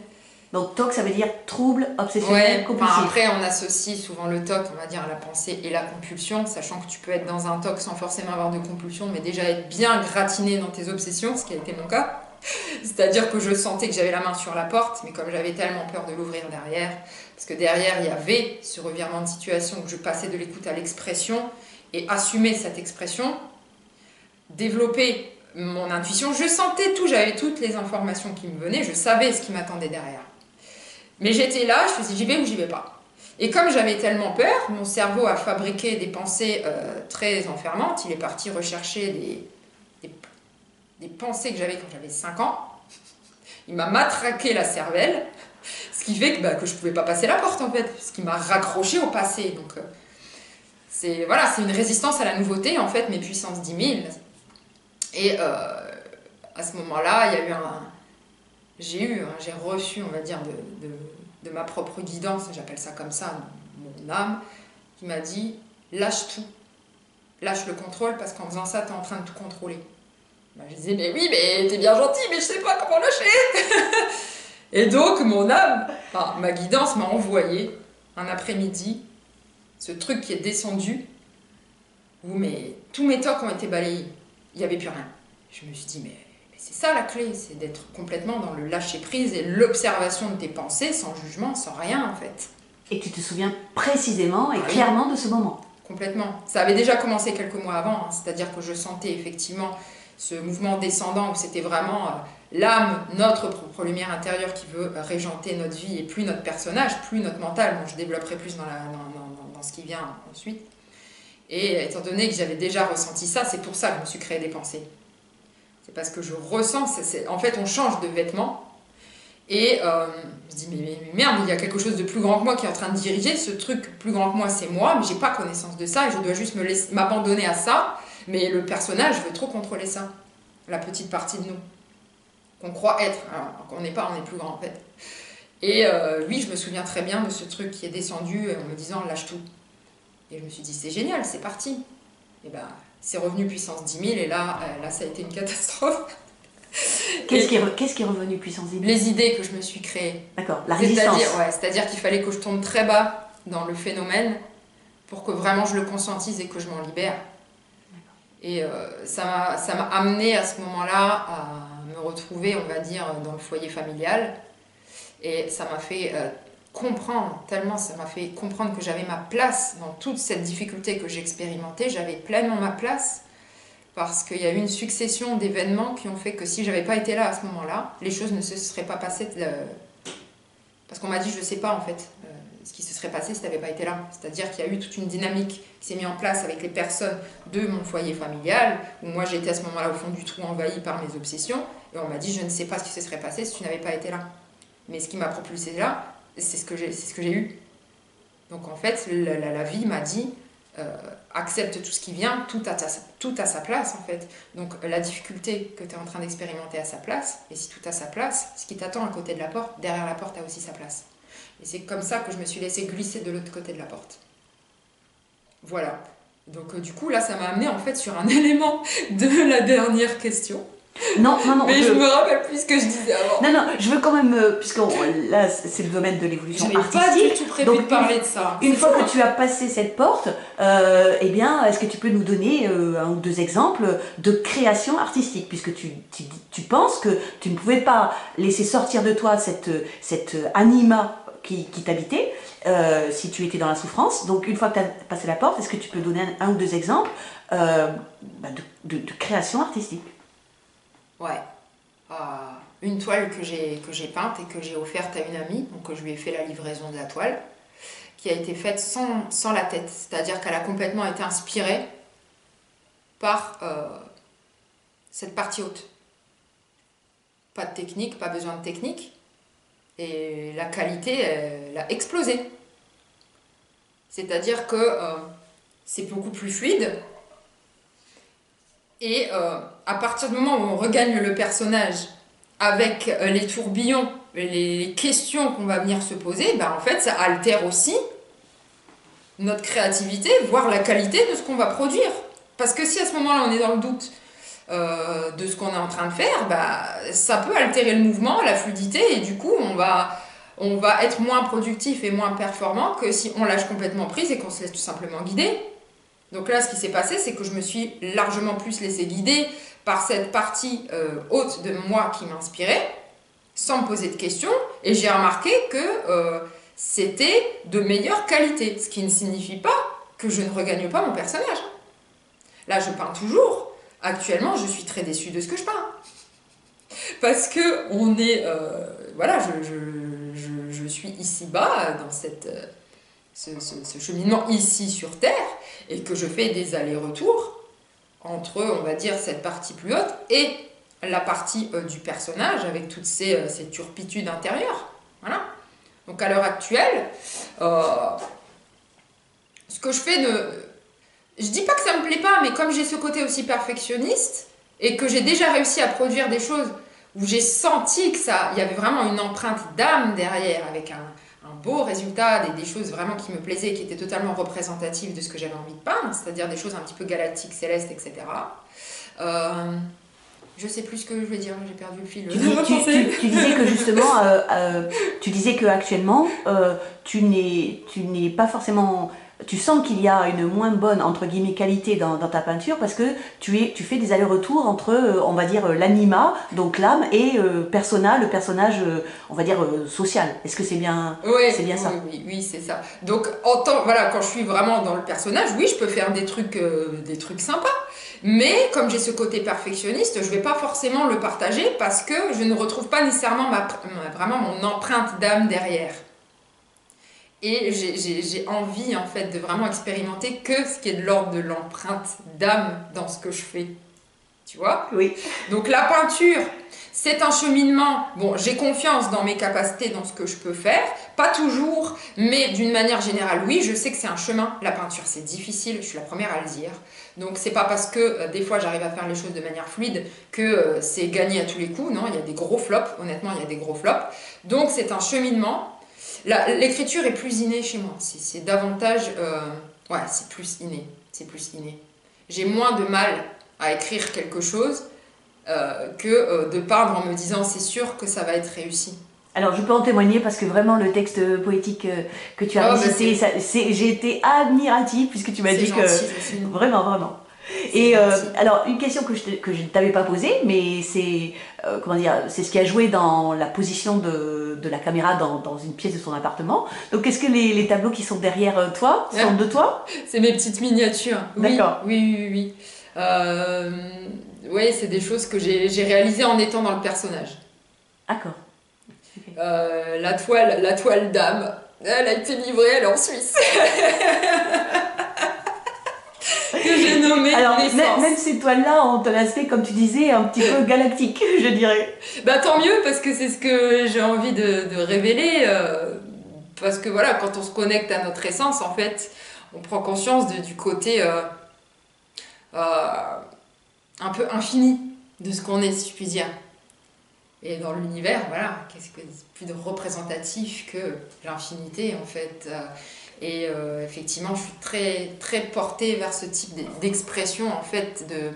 Donc TOC, ça veut dire trouble obsessionnel compulsif. Après, on associe souvent le TOC, on va dire, à la pensée et la compulsion, sachant que tu peux être dans un TOC sans forcément avoir de compulsion, mais déjà être bien gratiné dans tes obsessions, ce qui a été mon cas. C'est-à-dire que je sentais que j'avais la main sur la porte, mais comme j'avais tellement peur de l'ouvrir derrière, parce que derrière, il y avait ce revirement de situation où je passais de l'écoute à l'expression, et assumer cette expression, développer mon intuition, je sentais tout, j'avais toutes les informations qui me venaient, je savais ce qui m'attendait derrière. Mais j'étais là, je me suis dit, j'y vais ou j'y vais pas. Et comme j'avais tellement peur, mon cerveau a fabriqué des pensées très enfermantes. Il est parti rechercher des pensées que j'avais quand j'avais 5 ans. Il m'a matraqué la cervelle, ce qui fait que je ne pouvais pas passer la porte, en fait, ce qui m'a raccroché au passé. Donc, c'est une résistance à la nouveauté, en fait, mes puissances 10 000. Et à ce moment-là, j'ai reçu, on va dire, de ma propre guidance, j'appelle ça comme ça, mon âme, qui m'a dit, lâche tout, lâche le contrôle, parce qu'en faisant ça, tu es en train de tout contrôler. Je disais, mais oui, mais t'es bien gentil, mais je sais pas comment lâcher. Et donc, mon âme, ma guidance m'a envoyé, un après-midi, ce truc qui est descendu, où tous mes tocs ont été balayés, il n'y avait plus rien. Je me suis dit, mais c'est ça la clé, c'est d'être complètement dans le lâcher-prise et l'observation de tes pensées, sans jugement, sans rien en fait. Et tu te souviens précisément et clairement de ce moment? Complètement. Ça avait déjà commencé quelques mois avant, c'est-à-dire que je sentais effectivement ce mouvement descendant où c'était vraiment l'âme, notre propre lumière intérieure qui veut régenter notre vie et plus notre personnage, plus notre mental. Bon, je développerai plus dans ce qui vient ensuite. Et étant donné que j'avais déjà ressenti ça, c'est pour ça que je me suis créé des pensées. C'est parce que je ressens, en fait on change de vêtements. Et je dis, mais merde, il y a quelque chose de plus grand que moi qui est en train de diriger. Ce truc plus grand que moi, c'est moi, mais j'ai pas connaissance de ça et je dois juste m'abandonner à ça. Mais le personnage veut trop contrôler ça, la petite partie de nous qu'on croit être, alors qu'on n'est pas, on est plus grand en fait. Et lui, je me souviens très bien de ce truc qui est descendu en me disant lâche tout. Et je me suis dit, c'est génial, c'est parti. Et ben, c'est revenu puissance 10 000 et là ça a été une catastrophe. Qu'est-ce qui est revenu puissance 10 000? Les idées que je me suis créées. D'accord, la résistance. C'est-à-dire qu'il fallait que je tombe très bas dans le phénomène pour que vraiment je le conscientise et que je m'en libère. Et ça m'a amené à ce moment-là à me retrouver, on va dire, dans le foyer familial. Et ça m'a fait comprendre, tellement ça m'a fait comprendre que j'avais ma place dans toute cette difficulté que j'expérimentais. J'avais pleinement ma place parce qu'il y a eu une succession d'événements qui ont fait que si j'avais pas été là à ce moment-là, les choses ne se seraient pas passées. Parce qu'on m'a dit, je sais pas en fait ce qui se serait passé si tu n'avais pas été là. C'est-à-dire qu'il y a eu toute une dynamique qui s'est mise en place avec les personnes de mon foyer familial, où moi j'étais à ce moment-là au fond du trou envahie par mes obsessions, et on m'a dit, je ne sais pas ce qui se serait passé si tu n'avais pas été là. Mais ce qui m'a propulsé là, c'est ce que j'ai eu. Donc en fait, la vie m'a dit, accepte tout ce qui vient, tout à sa place en fait. Donc la difficulté que tu es en train d'expérimenter à sa place, et si tout a sa place, ce qui t'attend à côté de la porte, derrière la porte a aussi sa place. Et c'est comme ça que je me suis laissée glisser de l'autre côté de la porte. Voilà. Donc du coup là ça m'a amené en fait sur un élément de la dernière question. Non. Mais je me rappelle plus ce que je disais avant. Non, je veux quand même, puisque là c'est le domaine de l'évolution artistique. Je n'avais pas du tout prévu de parler de ça. Une fois que tu as passé cette porte, eh bien, est-ce que tu peux nous donner un ou deux exemples de création artistique, puisque tu penses que tu ne pouvais pas laisser sortir de toi cette anima qui t'habitait si tu étais dans la souffrance. Donc une fois que tu as passé la porte, est-ce que tu peux donner un ou deux exemples de création artistique? Ouais. Une toile que j'ai peinte et que j'ai offerte à une amie, donc je lui ai fait la livraison de la toile, qui a été faite sans la tête, c'est-à-dire qu'elle a complètement été inspirée par cette partie haute. Pas de technique, pas besoin de technique, et la qualité, elle a explosé. C'est-à-dire que c'est beaucoup plus fluide. Et à partir du moment où on regagne le personnage avec les tourbillons, les questions qu'on va venir se poser, ben en fait ça altère aussi notre créativité, voire la qualité de ce qu'on va produire. Parce que si à ce moment-là on est dans le doute de ce qu'on est en train de faire, ben, ça peut altérer le mouvement, la fluidité, et du coup on va être moins productif et moins performant que si on lâche complètement prise et qu'on se laisse tout simplement guider. Donc là, ce qui s'est passé, c'est que je me suis largement plus laissée guider par cette partie haute de moi qui m'inspirait, sans me poser de questions, et j'ai remarqué que c'était de meilleure qualité, ce qui ne signifie pas que je ne regagne pas mon personnage. Là, je peins toujours. Actuellement, je suis très déçue de ce que je peins. Parce que on est... voilà, je suis ici-bas, dans ce cheminement ici sur Terre, et que je fais des allers-retours entre, on va dire, cette partie plus haute et la partie du personnage, avec toutes ces turpitudes intérieures. Voilà. Donc à l'heure actuelle, ce que je fais je dis pas que ça me plaît pas, mais comme j'ai ce côté aussi perfectionniste, et que j'ai déjà réussi à produire des choses où j'ai senti qu'il y avait vraiment une empreinte d'âme derrière, avec un beau résultat, des choses vraiment qui me plaisaient, qui étaient totalement représentatives de ce que j'avais envie de peindre, c'est-à-dire des choses un petit peu galactiques, célestes, etc. Je sais plus ce que je vais dire, j'ai perdu le fil. Tu disais que justement, tu disais que actuellement, tu n'es pas forcément... Tu sens qu'il y a une moins bonne, entre guillemets, qualité dans ta peinture parce que tu fais des allers-retours entre, on va dire, l'anima, donc l'âme, et le personnage, on va dire, social. Est-ce que c'est bien, c'est bien ça? Oui, c'est ça. Donc, voilà, quand je suis vraiment dans le personnage, oui, je peux faire des trucs sympas. Mais comme j'ai ce côté perfectionniste, je ne vais pas forcément le partager parce que je ne retrouve pas nécessairement vraiment mon empreinte d'âme derrière. Et j'ai envie en fait de vraiment expérimenter que ce qui est de l'ordre de l'empreinte d'âme dans ce que je fais. tu vois. Oui. Donc la peinture, c'est un cheminement. Bon, j'ai confiance dans mes capacités, dans ce que je peux faire. Pas toujours, mais d'une manière générale, oui, je sais que c'est un chemin. La peinture, c'est difficile, je suis la première à le dire. Donc c'est pas parce que des fois j'arrive à faire les choses de manière fluide que c'est gagné à tous les coups. Non, il y a des gros flops, honnêtement, il y a des gros flops. Donc c'est un cheminement. L'écriture est plus innée chez moi. C'est davantage... ouais, c'est plus inné. C'est plus inné. J'ai moins de mal à écrire quelque chose que de peindre en me disant c'est sûr que ça va être réussi. Alors, je peux en témoigner parce que vraiment, le texte poétique que tu as récité, j'ai été admirative puisque tu m'as dit gentil, que... Vraiment, vraiment. Et alors, une question que je ne t'avais pas posée, mais c'est comment dire, c'est ce qui a joué dans la position de la caméra dans une pièce de son appartement. Donc, est-ce que les tableaux qui sont derrière toi sont de toi? C'est mes petites miniatures. Oui, d'accord. Oui. Oui, c'est des choses que j'ai réalisées en étant dans le personnage. D'accord. Okay. La toile d'âme, elle a été livrée, elle est en Suisse. Que j'ai nommé alors, même ces toiles-là ont un aspect, comme tu disais, un petit peu galactique, je dirais. Bah tant mieux, parce que c'est ce que j'ai envie de révéler. Parce que voilà, quand on se connecte à notre essence, en fait, on prend conscience du côté un peu infini de ce qu'on est, si je puis dire. Et dans l'univers, voilà, qu'est-ce que plus de représentatif que l'infinité, en fait. Et effectivement, je suis très, très portée vers ce type d'expression, en fait, de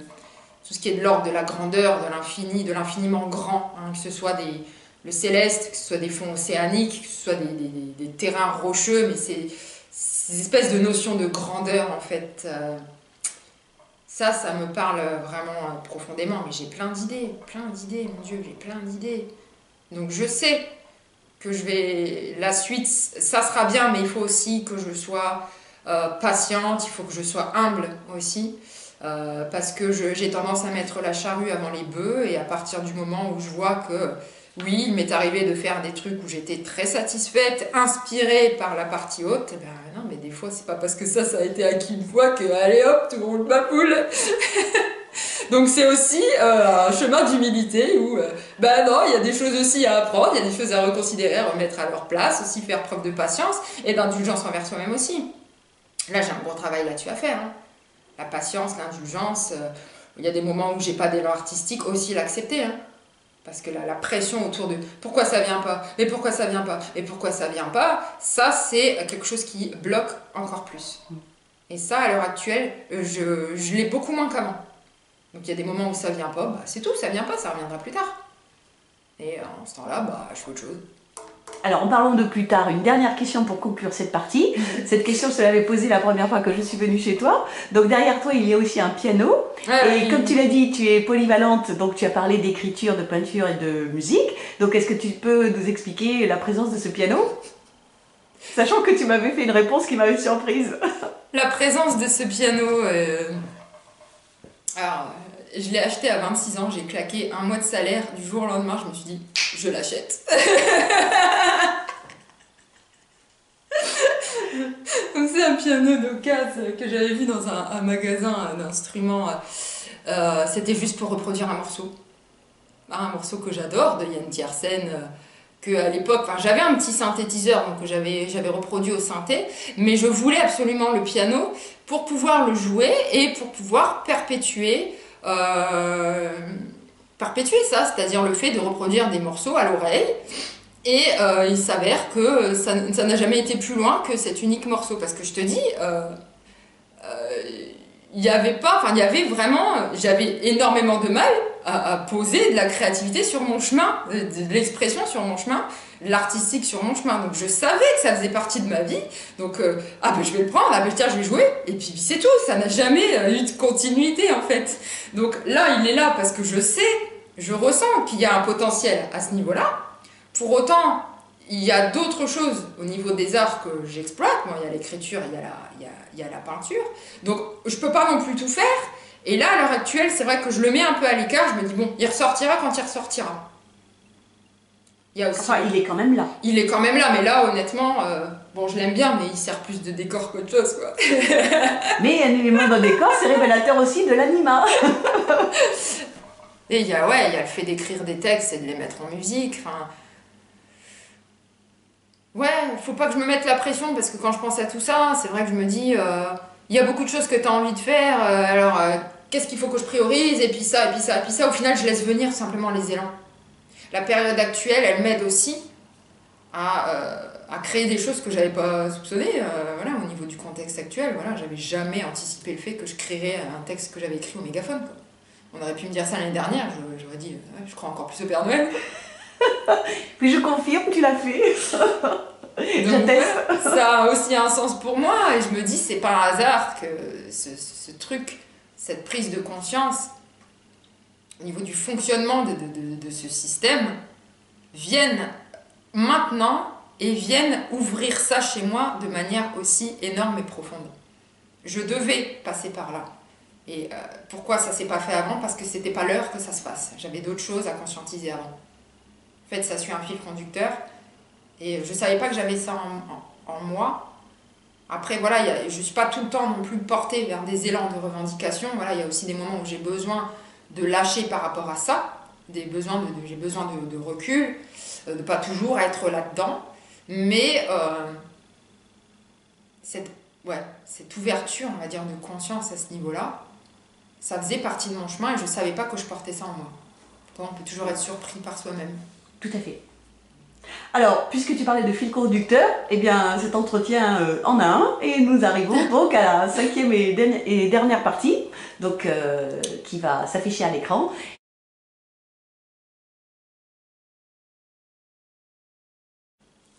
tout ce qui est de l'ordre de la grandeur, de l'infini, de l'infiniment grand, hein, que ce soit le céleste, que ce soit des fonds océaniques, que ce soit des terrains rocheux, mais ces espèces de notions de grandeur, en fait. Ça me parle vraiment profondément, mais j'ai plein d'idées, mon Dieu, j'ai plein d'idées. Donc je sais que la suite, ça sera bien, mais il faut aussi que je sois patiente, il faut que je sois humble aussi, parce que j'ai tendance à mettre la charrue avant les bœufs, et à partir du moment où je vois que, oui, il m'est arrivé de faire des trucs où j'étais très satisfaite, inspirée par la partie haute, et ben non, mais des fois, c'est pas parce que ça a été acquis une fois que, allez hop, tout le monde ma poule. Donc c'est aussi un chemin d'humilité où, ben non, il y a des choses aussi à apprendre, il y a des choses à reconsidérer, à remettre à leur place, aussi faire preuve de patience et d'indulgence envers soi-même aussi. Là, j'ai un gros travail là-dessus à faire. Hein. La patience, l'indulgence, il y a des moments où j'ai pas d'élan artistique, aussi l'accepter. Hein. Parce que la pression autour de pourquoi ça vient pas, mais pourquoi ça vient pas, et pourquoi ça vient pas, ça c'est quelque chose qui bloque encore plus. Et ça, à l'heure actuelle, je l'ai beaucoup moins qu'avant. Donc il y a des moments où ça vient pas, bah, c'est tout, ça vient pas, ça reviendra plus tard. Et en ce temps-là, bah, je fais autre chose. Alors en parlant de plus tard, une dernière question pour conclure cette partie. Cette question, je te l'avais posée la première fois que je suis venue chez toi. Donc derrière toi, il y a aussi un piano. Et comme tu l'as dit, tu es polyvalente, donc tu as parlé d'écriture, de peinture et de musique. Donc est-ce que tu peux nous expliquer la présence de ce piano? Sachant que tu m'avais fait une réponse qui m'avait surprise. La présence de ce piano... Alors, je l'ai acheté à 26 ans, j'ai claqué un mois de salaire, du jour au lendemain, je me suis dit, je l'achète. Donc c'est un piano d'occasion que j'avais vu dans un magasin d'instruments. C'était juste pour reproduire un morceau que j'adore, de Yann Tiersen, que à l'époque, j'avais un petit synthétiseur donc que j'avais reproduit au synthé, mais je voulais absolument le piano pour pouvoir le jouer et pour pouvoir perpétuer ça, c'est-à-dire le fait de reproduire des morceaux à l'oreille. Et il s'avère que ça n'a jamais été plus loin que cet unique morceau, parce que je te dis, j'avais énormément de mal à poser de la créativité sur mon chemin, de l'expression sur mon chemin, de l'artistique sur mon chemin. Donc je savais que ça faisait partie de ma vie. Donc je vais le prendre, tiens, je vais jouer. Et puis c'est tout, ça n'a jamais eu de continuité en fait. Donc là, il est là parce que je ressens qu'il y a un potentiel à ce niveau-là. Pour autant, il y a d'autres choses au niveau des arts que j'exploite. Moi, il y a l'écriture, il y a la peinture. Donc, je ne peux pas non plus tout faire. Et là, à l'heure actuelle, c'est vrai que je le mets un peu à l'écart. Je me dis, bon, il ressortira quand il ressortira. Il est quand même là. Il est quand même là, mais là, honnêtement, je l'aime bien, mais il sert plus de décor qu'autre chose, quoi. Mais un élément d'un décor, c'est révélateur aussi de l'anima. Et il y a, ouais, il y a le fait d'écrire des textes et de les mettre en musique. Enfin, ouais, faut pas que je me mette la pression parce que quand je pense à tout ça, c'est vrai que je me dis, il y a beaucoup de choses que tu as envie de faire, alors qu'est-ce qu'il faut que je priorise, et puis ça, et puis ça, et puis ça. Au final, je laisse venir simplement les élans. La période actuelle, elle m'aide aussi à créer des choses que j'avais pas soupçonnées, voilà, au niveau du contexte actuel. Voilà, j'avais jamais anticipé le fait que je créerais un texte que j'avais écrit au mégaphone, quoi. On aurait pu me dire ça l'année dernière, j'aurais dit, ouais, je crois encore plus au Père Noël. Puis je confirme, tu l'as fait. J'atteste. Ça a aussi un sens pour moi, et je me dis, c'est pas un hasard que ce truc, cette prise de conscience, au niveau du fonctionnement de ce système, vienne maintenant et vienne ouvrir ça chez moi de manière aussi énorme et profonde. Je devais passer par là. Et pourquoi ça s'est pas fait avant? Parce que c'était pas l'heure que ça se passe. J'avais d'autres choses à conscientiser avant. En fait, ça suit un fil conducteur. Et je savais pas que j'avais ça en moi. Après, voilà, je suis pas tout le temps non plus portée vers des élans de revendication. Voilà, il y a aussi des moments où j'ai besoin de lâcher par rapport à ça. J'ai besoin de recul, de pas toujours être là-dedans. Mais cette ouverture, on va dire, de conscience à ce niveau-là, ça faisait partie de mon chemin et je savais pas que je portais ça en moi. Donc, on peut toujours être surpris par soi-même. Tout à fait. Alors, puisque tu parlais de fil conducteur, eh bien, cet entretien en a un, et nous arrivons donc à la cinquième et dernière partie, donc, qui va s'afficher à l'écran.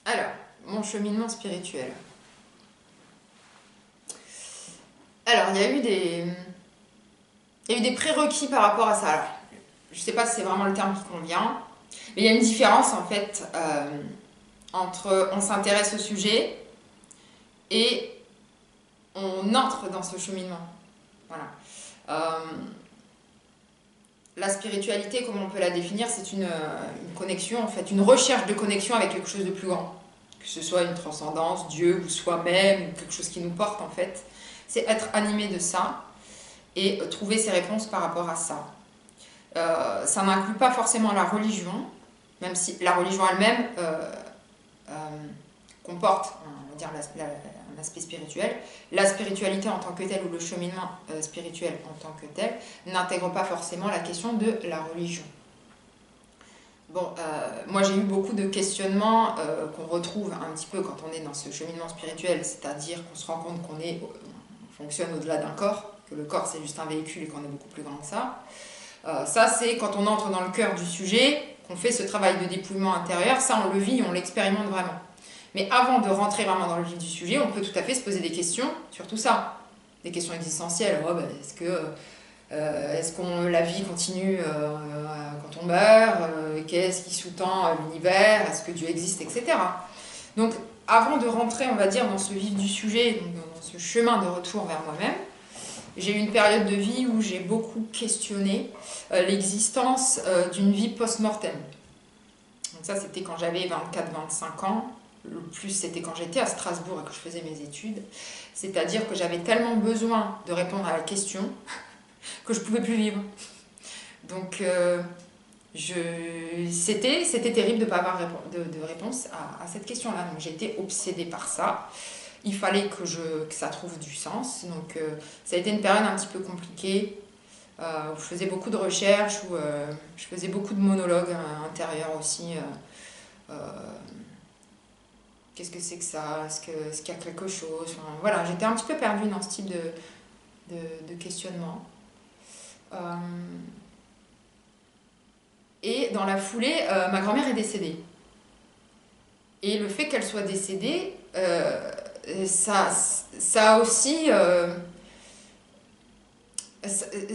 Alors, mon cheminement spirituel. Alors, il y a eu des prérequis par rapport à ça. Alors, je sais pas si c'est vraiment le terme qui convient, mais il y a une différence en fait entre on s'intéresse au sujet et on entre dans ce cheminement. Voilà. La spiritualité, comme on peut la définir, c'est une connexion, en fait, une recherche de connexion avec quelque chose de plus grand. Que ce soit une transcendance, Dieu ou soi-même, ou quelque chose qui nous porte en fait. C'est être animé de ça et trouver ses réponses par rapport à ça. Ça n'inclut pas forcément la religion, même si la religion elle-même comporte, on va dire, un aspect spirituel. La spiritualité en tant que telle, ou le cheminement spirituel en tant que tel, n'intègre pas forcément la question de la religion. Bon, moi j'ai eu beaucoup de questionnements qu'on retrouve un petit peu quand on est dans ce cheminement spirituel, c'est-à-dire qu'on se rend compte qu'on fonctionne au-delà d'un corps, que le corps c'est juste un véhicule et qu'on est beaucoup plus grand que ça. Ça c'est quand on entre dans le cœur du sujet, qu'on fait ce travail de dépouillement intérieur, ça on le vit, on l'expérimente vraiment. Mais avant de rentrer vraiment dans le vif du sujet, on peut tout à fait se poser des questions sur tout ça. Des questions existentielles. Oh, ben, est-ce que la vie continue quand on meurt? Qu'est-ce qui sous-tend l'univers? Est-ce que Dieu existe? Etc. Donc, avant de rentrer, on va dire, dans ce vif du sujet, donc dans ce chemin de retour vers moi-même, j'ai eu une période de vie où j'ai beaucoup questionné l'existence d'une vie post-mortem. Donc ça, c'était quand j'avais 24-25 ans. Le plus, c'était quand j'étais à Strasbourg et que je faisais mes études. C'est-à-dire que j'avais tellement besoin de répondre à la question que je ne pouvais plus vivre. Donc, c'était terrible de ne pas avoir de réponse à cette question-là. Donc, j'étais obsédée par ça. Il fallait que ça trouve du sens. Donc, ça a été une période un petit peu compliquée, où je faisais beaucoup de recherches, où je faisais beaucoup de monologues intérieurs aussi. Qu'est-ce que c'est que ça? Est-ce qu'il y a quelque chose? Enfin, voilà, j'étais un petit peu perdue dans ce type de questionnement. Et dans la foulée, ma grand-mère est décédée. Et le fait qu'elle soit décédée, ça a aussi...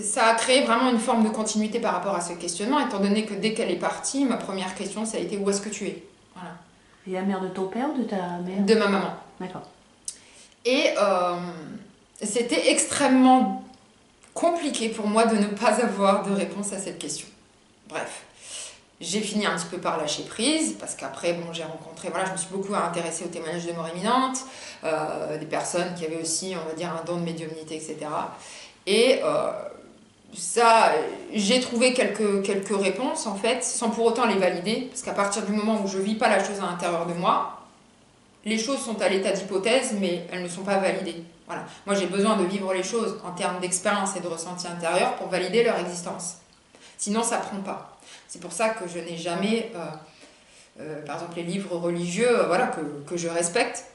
ça a créé vraiment une forme de continuité par rapport à ce questionnement, étant donné que dès qu'elle est partie, ma première question, ça a été: où est-ce que tu es? Voilà. Et la mère de ton père ou de ta mère? De ma maman. D'accord. Et c'était extrêmement compliqué pour moi de ne pas avoir de réponse à cette question. Bref, j'ai fini un petit peu par lâcher prise, parce qu'après, bon, j'ai rencontré, voilà, je me suis beaucoup intéressée aux témoignages de mort imminente, des personnes qui avaient aussi, on va dire, un don de médiumnité, etc. Et ça, j'ai trouvé quelques réponses en fait, sans pour autant les valider, parce qu'à partir du moment où je ne vis pas la chose à l'intérieur de moi, les choses sont à l'état d'hypothèse, mais elles ne sont pas validées. Voilà. Moi, j'ai besoin de vivre les choses en termes d'expérience et de ressenti intérieur pour valider leur existence. Sinon, ça ne prend pas. C'est pour ça que je n'ai jamais, par exemple, les livres religieux, voilà, que je respecte,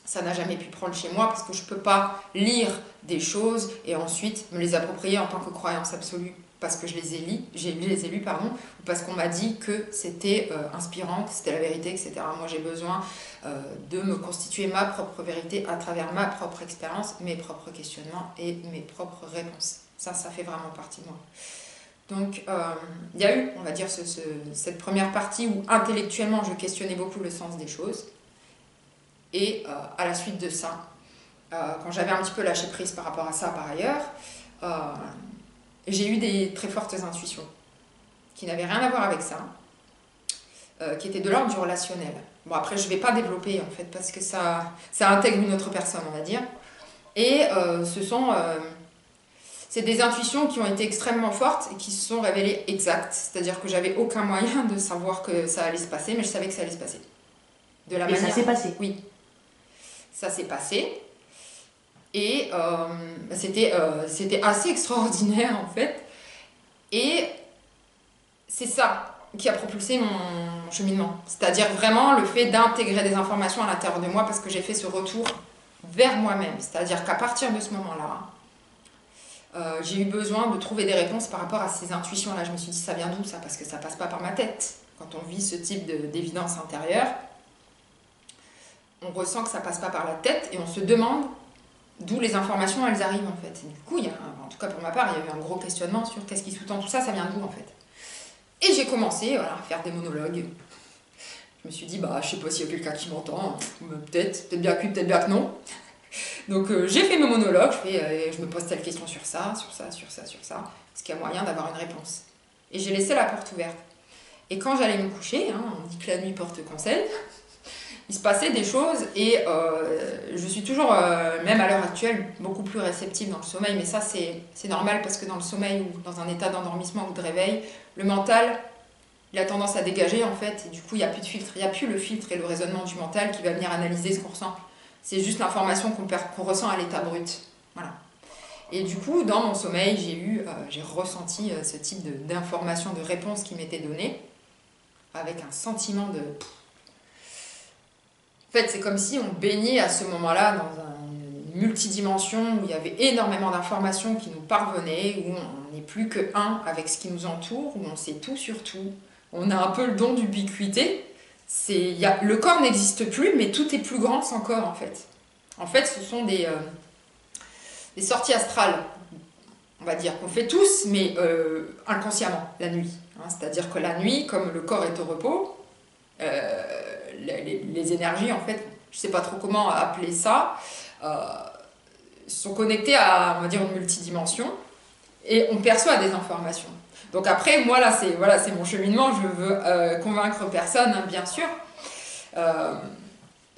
ça n'a jamais pu prendre chez moi parce que je ne peux pas lire des choses et ensuite me les approprier en tant que croyance absolue parce que je les ai lus, pardon, ou parce qu'on m'a dit que c'était inspirant, que c'était la vérité, etc. Moi, j'ai besoin de me constituer ma propre vérité à travers ma propre expérience, mes propres questionnements et mes propres réponses. Ça fait vraiment partie de moi. Donc, il y a eu, on va dire, cette première partie où intellectuellement, je questionnais beaucoup le sens des choses. Et à la suite de ça, quand j'avais un petit peu lâché prise par rapport à ça par ailleurs, j'ai eu des très fortes intuitions qui n'avaient rien à voir avec ça, qui étaient de l'ordre du relationnel. Bon, après, je ne vais pas développer en fait, parce que ça intègre une autre personne, on va dire. Et c'est des intuitions qui ont été extrêmement fortes et qui se sont révélées exactes. C'est-à-dire que j'avais aucun moyen de savoir que ça allait se passer, mais je savais que ça allait se passer. De la manière... ça s'est passé? Oui. Ça s'est passé. Et c'était assez extraordinaire en fait. Et c'est ça qui a propulsé mon cheminement. C'est-à-dire vraiment le fait d'intégrer des informations à l'intérieur de moi parce que j'ai fait ce retour vers moi-même. C'est-à-dire qu'à partir de ce moment-là, j'ai eu besoin de trouver des réponses par rapport à ces intuitions-là. Je me suis dit, ça vient d'où ça? Parce que ça passe pas par ma tête. Quand on vit ce type d'évidence intérieure, on ressent que ça passe pas par la tête et on se demande d'où les informations elles arrivent en fait. Et du coup, en tout cas pour ma part, il y a eu un gros questionnement sur qu'est-ce qui sous-tend tout ça, ça vient d'où en fait. Et j'ai commencé à faire des monologues. Je me suis dit, je sais pas s'il y a quelqu'un qui m'entend, peut-être bien que oui, peut-être bien que non. Donc j'ai fait mes monologues, je me pose telle question sur ça, est-ce qu'il y a moyen d'avoir une réponse? Et j'ai laissé la porte ouverte. Et quand j'allais me coucher, on dit que la nuit porte conseil, il se passait des choses et je suis toujours, même à l'heure actuelle, beaucoup plus réceptive dans le sommeil, mais ça c'est normal parce que dans le sommeil ou dans un état d'endormissement ou de réveil, le mental, il a tendance à dégager en fait, et du coup il n'y a plus de filtre, il n'y a plus le filtre et le raisonnement du mental qui va venir analyser ce qu'on ressent. C'est juste l'information qu'on ressent à l'état brut. Voilà. Et du coup, dans mon sommeil, j'ai ressenti ce type d'informations, de réponses qui m'étaient données, avec un sentiment de... En fait, c'est comme si on baignait à ce moment-là dans une multidimension où il y avait énormément d'informations qui nous parvenaient, où on n'est plus que un avec ce qui nous entoure, où on sait tout sur tout. On a un peu le don d'ubiquité. Le corps n'existe plus, mais tout est plus grand sans corps, en fait. En fait, ce sont des sorties astrales, on va dire, qu'on fait tous, mais inconsciemment, la nuit. C'est-à-dire que la nuit, comme le corps est au repos, les énergies, en fait, je ne sais pas trop comment appeler ça, sont connectées à, on va dire, une multidimension, et on perçoit des informations. Donc après, moi, là, c'est mon cheminement, je veux convaincre personne, bien sûr,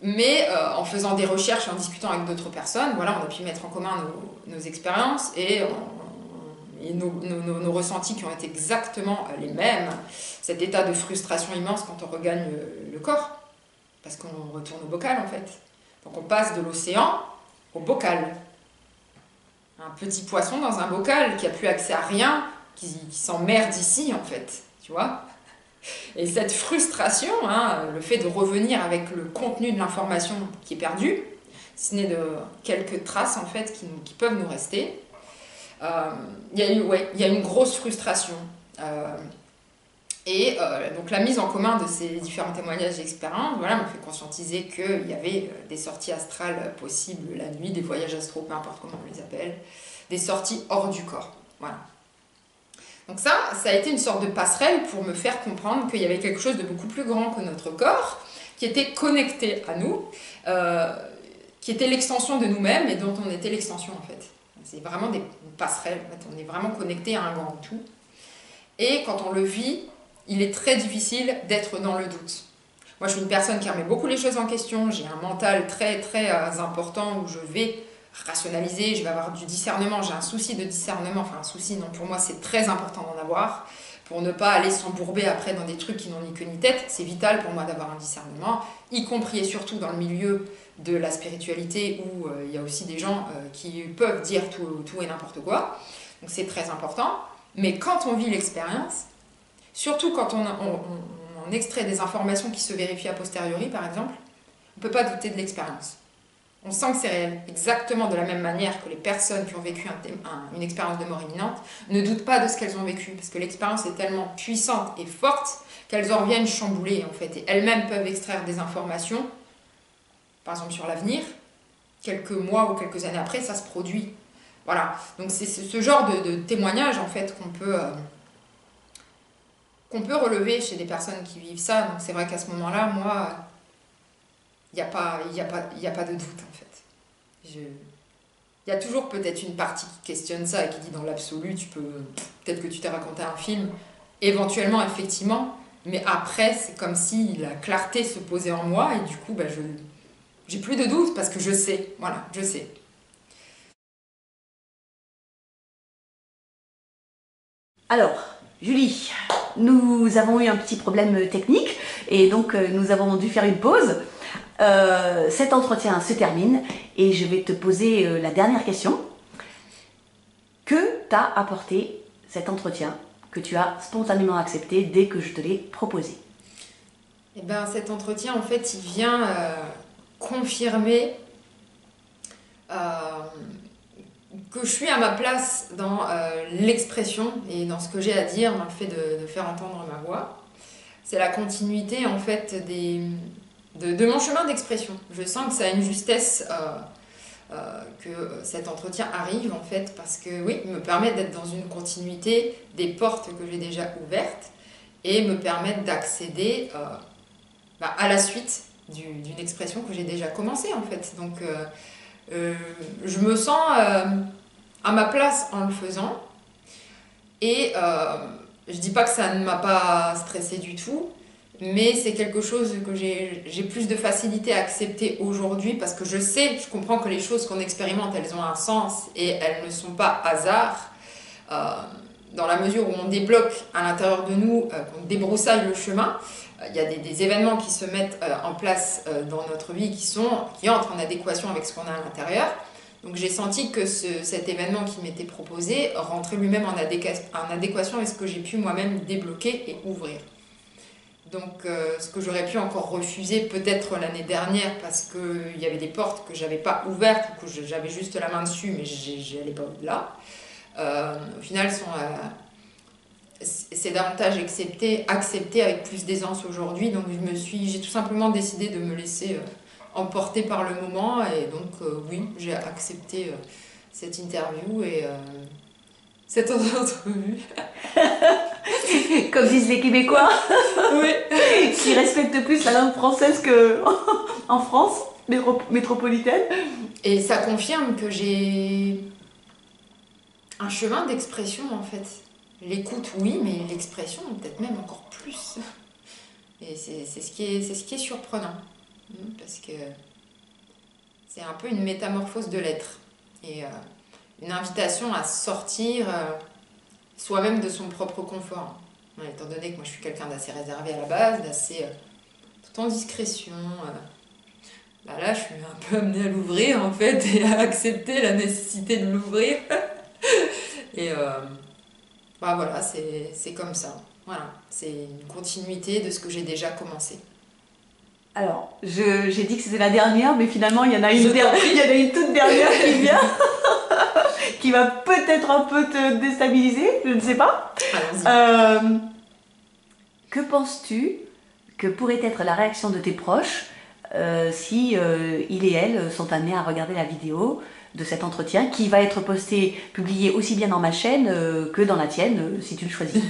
mais en faisant des recherches, en discutant avec d'autres personnes, voilà, on a pu mettre en commun nos expériences et nos ressentis qui ont été exactement les mêmes. Cet état de frustration immense quand on regagne le corps, parce qu'on retourne au bocal en fait. Donc on passe de l'océan au bocal. Un petit poisson dans un bocal qui n'a plus accès à rien, qui s'emmerde ici en fait, tu vois. Et cette frustration, le fait de revenir avec le contenu de l'information qui est perdu, si ce n'est de quelques traces en fait qui peuvent nous rester, il y a une grosse frustration. Donc la mise en commun de ces différents témoignages d'expérience m'a fait conscientiser qu'il y avait des sorties astrales possibles la nuit, des voyages astraux, peu importe comment on les appelle, des sorties hors du corps. Voilà. Donc ça a été une sorte de passerelle pour me faire comprendre qu'il y avait quelque chose de beaucoup plus grand que notre corps, qui était connecté à nous, qui était l'extension de nous-mêmes et dont on était l'extension en fait. C'est vraiment des passerelles, en fait. On est vraiment connecté à un grand tout. Et quand on le vit, il est très difficile d'être dans le doute. Moi, je suis une personne qui remet beaucoup les choses en question, j'ai un mental très très important où je vais rationaliser, je vais avoir du discernement, j'ai un souci de discernement, enfin un souci, non, pour moi c'est très important d'en avoir, pour ne pas aller s'embourber après dans des trucs qui n'ont ni queue ni tête. C'est vital pour moi d'avoir un discernement, y compris et surtout dans le milieu de la spiritualité où il y a aussi des gens qui peuvent dire tout et n'importe quoi. Donc c'est très important. Mais quand on vit l'expérience, surtout quand on extrait des informations qui se vérifient a posteriori, par exemple, on ne peut pas douter de l'expérience. On sent que c'est réel, exactement de la même manière que les personnes qui ont vécu une expérience de mort imminente ne doutent pas de ce qu'elles ont vécu, parce que l'expérience est tellement puissante et forte qu'elles en reviennent chamboulées, en fait, et elles-mêmes peuvent extraire des informations, par exemple sur l'avenir, quelques mois ou quelques années après, ça se produit. Voilà, donc c'est ce genre de témoignage, en fait, qu'on peut relever chez des personnes qui vivent ça. Donc c'est vrai qu'à ce moment-là, moi, il n'y a pas de doute, en fait. Il y a toujours peut-être une partie qui questionne ça et qui dit dans l'absolu, peut-être que tu t'es raconté un film, éventuellement, effectivement, mais après, c'est comme si la clarté se posait en moi et du coup, j'ai plus de doute parce que je sais, voilà, je sais. Alors, Julie, nous avons eu un petit problème technique et donc nous avons dû faire une pause. Cet entretien se termine et je vais te poser la dernière question. Que t'a apporté cet entretien que tu as spontanément accepté dès que je te l'ai proposé? Eh ben, cet entretien, en fait, il vient confirmer que je suis à ma place dans l'expression et dans ce que j'ai à dire, dans le fait de faire entendre ma voix. C'est la continuité, en fait, de mon chemin d'expression. Je sens que ça a une justesse que cet entretien arrive, en fait, parce que, oui, il me permet d'être dans une continuité des portes que j'ai déjà ouvertes et me permettre d'accéder à la suite d'une expression que j'ai déjà commencée, en fait. Donc, je me sens à ma place en le faisant. Et je dis pas que ça ne m'a pas stressée du tout, mais c'est quelque chose que j'ai plus de facilité à accepter aujourd'hui parce que je comprends que les choses qu'on expérimente, elles ont un sens et elles ne sont pas hasard. Dans la mesure où on débloque à l'intérieur de nous, qu'on débroussaille le chemin, il y a des événements qui se mettent en place dans notre vie qui entrent en adéquation avec ce qu'on a à l'intérieur. Donc j'ai senti que cet événement qui m'était proposé rentrait lui-même en adéquation avec ce que j'ai pu moi-même débloquer et ouvrir. Donc ce que j'aurais pu encore refuser peut-être l'année dernière parce qu'il y avait des portes que je n'avais pas ouvertes ou que j'avais juste la main dessus mais je n'allais pas au-delà. Au final, c'est davantage accepté avec plus d'aisance aujourd'hui. Donc j'ai tout simplement décidé de me laisser emporter par le moment et donc oui, j'ai accepté cette interview et cette entrevue. Comme disent les Québécois, Oui. qui respectent plus la langue française qu'en France métropolitaine. Et ça confirme que j'ai un chemin d'expression, en fait. L'écoute, oui, mais l'expression, peut-être même encore plus. Et c'est ce qui est surprenant. Parce que c'est un peu une métamorphose de l'être. Et une invitation à sortir soi-même de son propre confort. Étant donné que moi je suis quelqu'un d'assez réservé à la base, d'assez tout en discrétion. Là, je suis un peu amenée à l'ouvrir en fait et à accepter la nécessité de l'ouvrir. Et voilà, c'est comme ça. Voilà, c'est une continuité de ce que j'ai déjà commencé. Alors, j'ai dit que c'était la dernière, mais finalement, il y en a une toute dernière qui vient, qui va peut-être un peu te déstabiliser, je ne sais pas. Allons-y. Que penses-tu que pourrait être la réaction de tes proches si il et elle sont amenés à regarder la vidéo de cet entretien qui va être publié aussi bien dans ma chaîne que dans la tienne, si tu le choisis?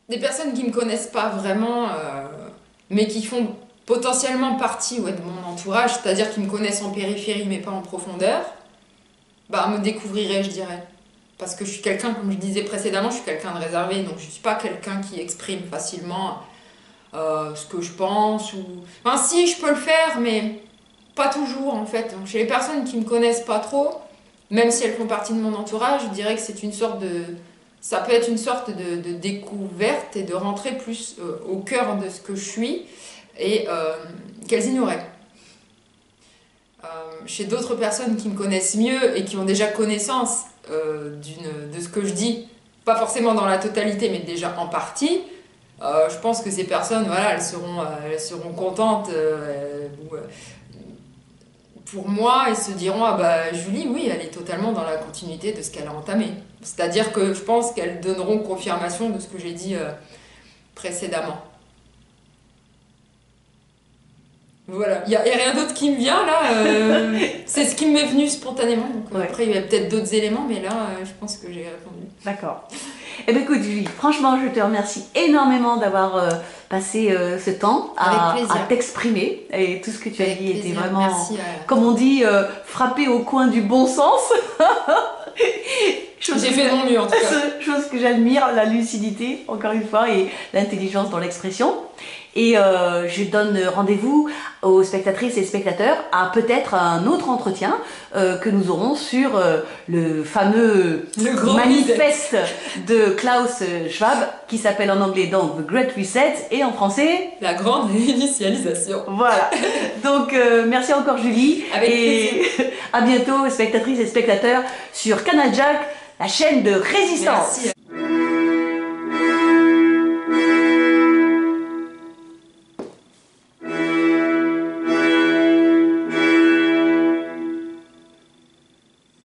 Des personnes qui ne me connaissent pas vraiment, mais qui font potentiellement partie de mon entourage, c'est-à-dire qui me connaissent en périphérie mais pas en profondeur, me découvriraient, je dirais. Parce que je suis quelqu'un, comme je disais précédemment, je suis quelqu'un de réservé, donc je ne suis pas quelqu'un qui exprime facilement ce que je pense. Enfin, si, je peux le faire, mais pas toujours en fait. Donc, chez les personnes qui me connaissent pas trop, même si elles font partie de mon entourage, je dirais que c'est une sorte de... Ça peut être une sorte de découverte et de rentrer plus au cœur de ce que je suis et qu'elles ignoraient. Chez d'autres personnes qui me connaissent mieux et qui ont déjà connaissance de ce que je dis, pas forcément dans la totalité, mais déjà en partie, je pense que ces personnes, voilà, elles seront contentes pour moi et se diront ah bah Julie, oui, elle est totalement dans la continuité de ce qu'elle a entamé. C'est-à-dire que je pense qu'elles donneront confirmation de ce que j'ai dit précédemment. Voilà, il n'y a rien d'autre qui me vient là, c'est ce qui m'est venu spontanément. Donc, Ouais. après, il y a peut-être d'autres éléments, mais là, je pense que j'ai répondu. D'accord. Eh bien écoute Julie, franchement je te remercie énormément d'avoir passé ce temps à t'exprimer et tout ce que tu as dit était vraiment, merci, comme on dit, frappé au coin du bon sens. J'ai fait de mon mieux en tout cas. Chose que j'admire, la lucidité encore une fois et l'intelligence dans l'expression. Et je donne rendez-vous aux spectatrices et spectateurs à peut-être un autre entretien que nous aurons sur le fameux manifeste de Klaus Schwab qui s'appelle en anglais donc The Great Reset et en français La Grande Réinitialisation. Voilà. Donc merci encore Julie. Avec et à bientôt spectatrices et spectateurs sur Canal Jack, la chaîne de résistance. Merci.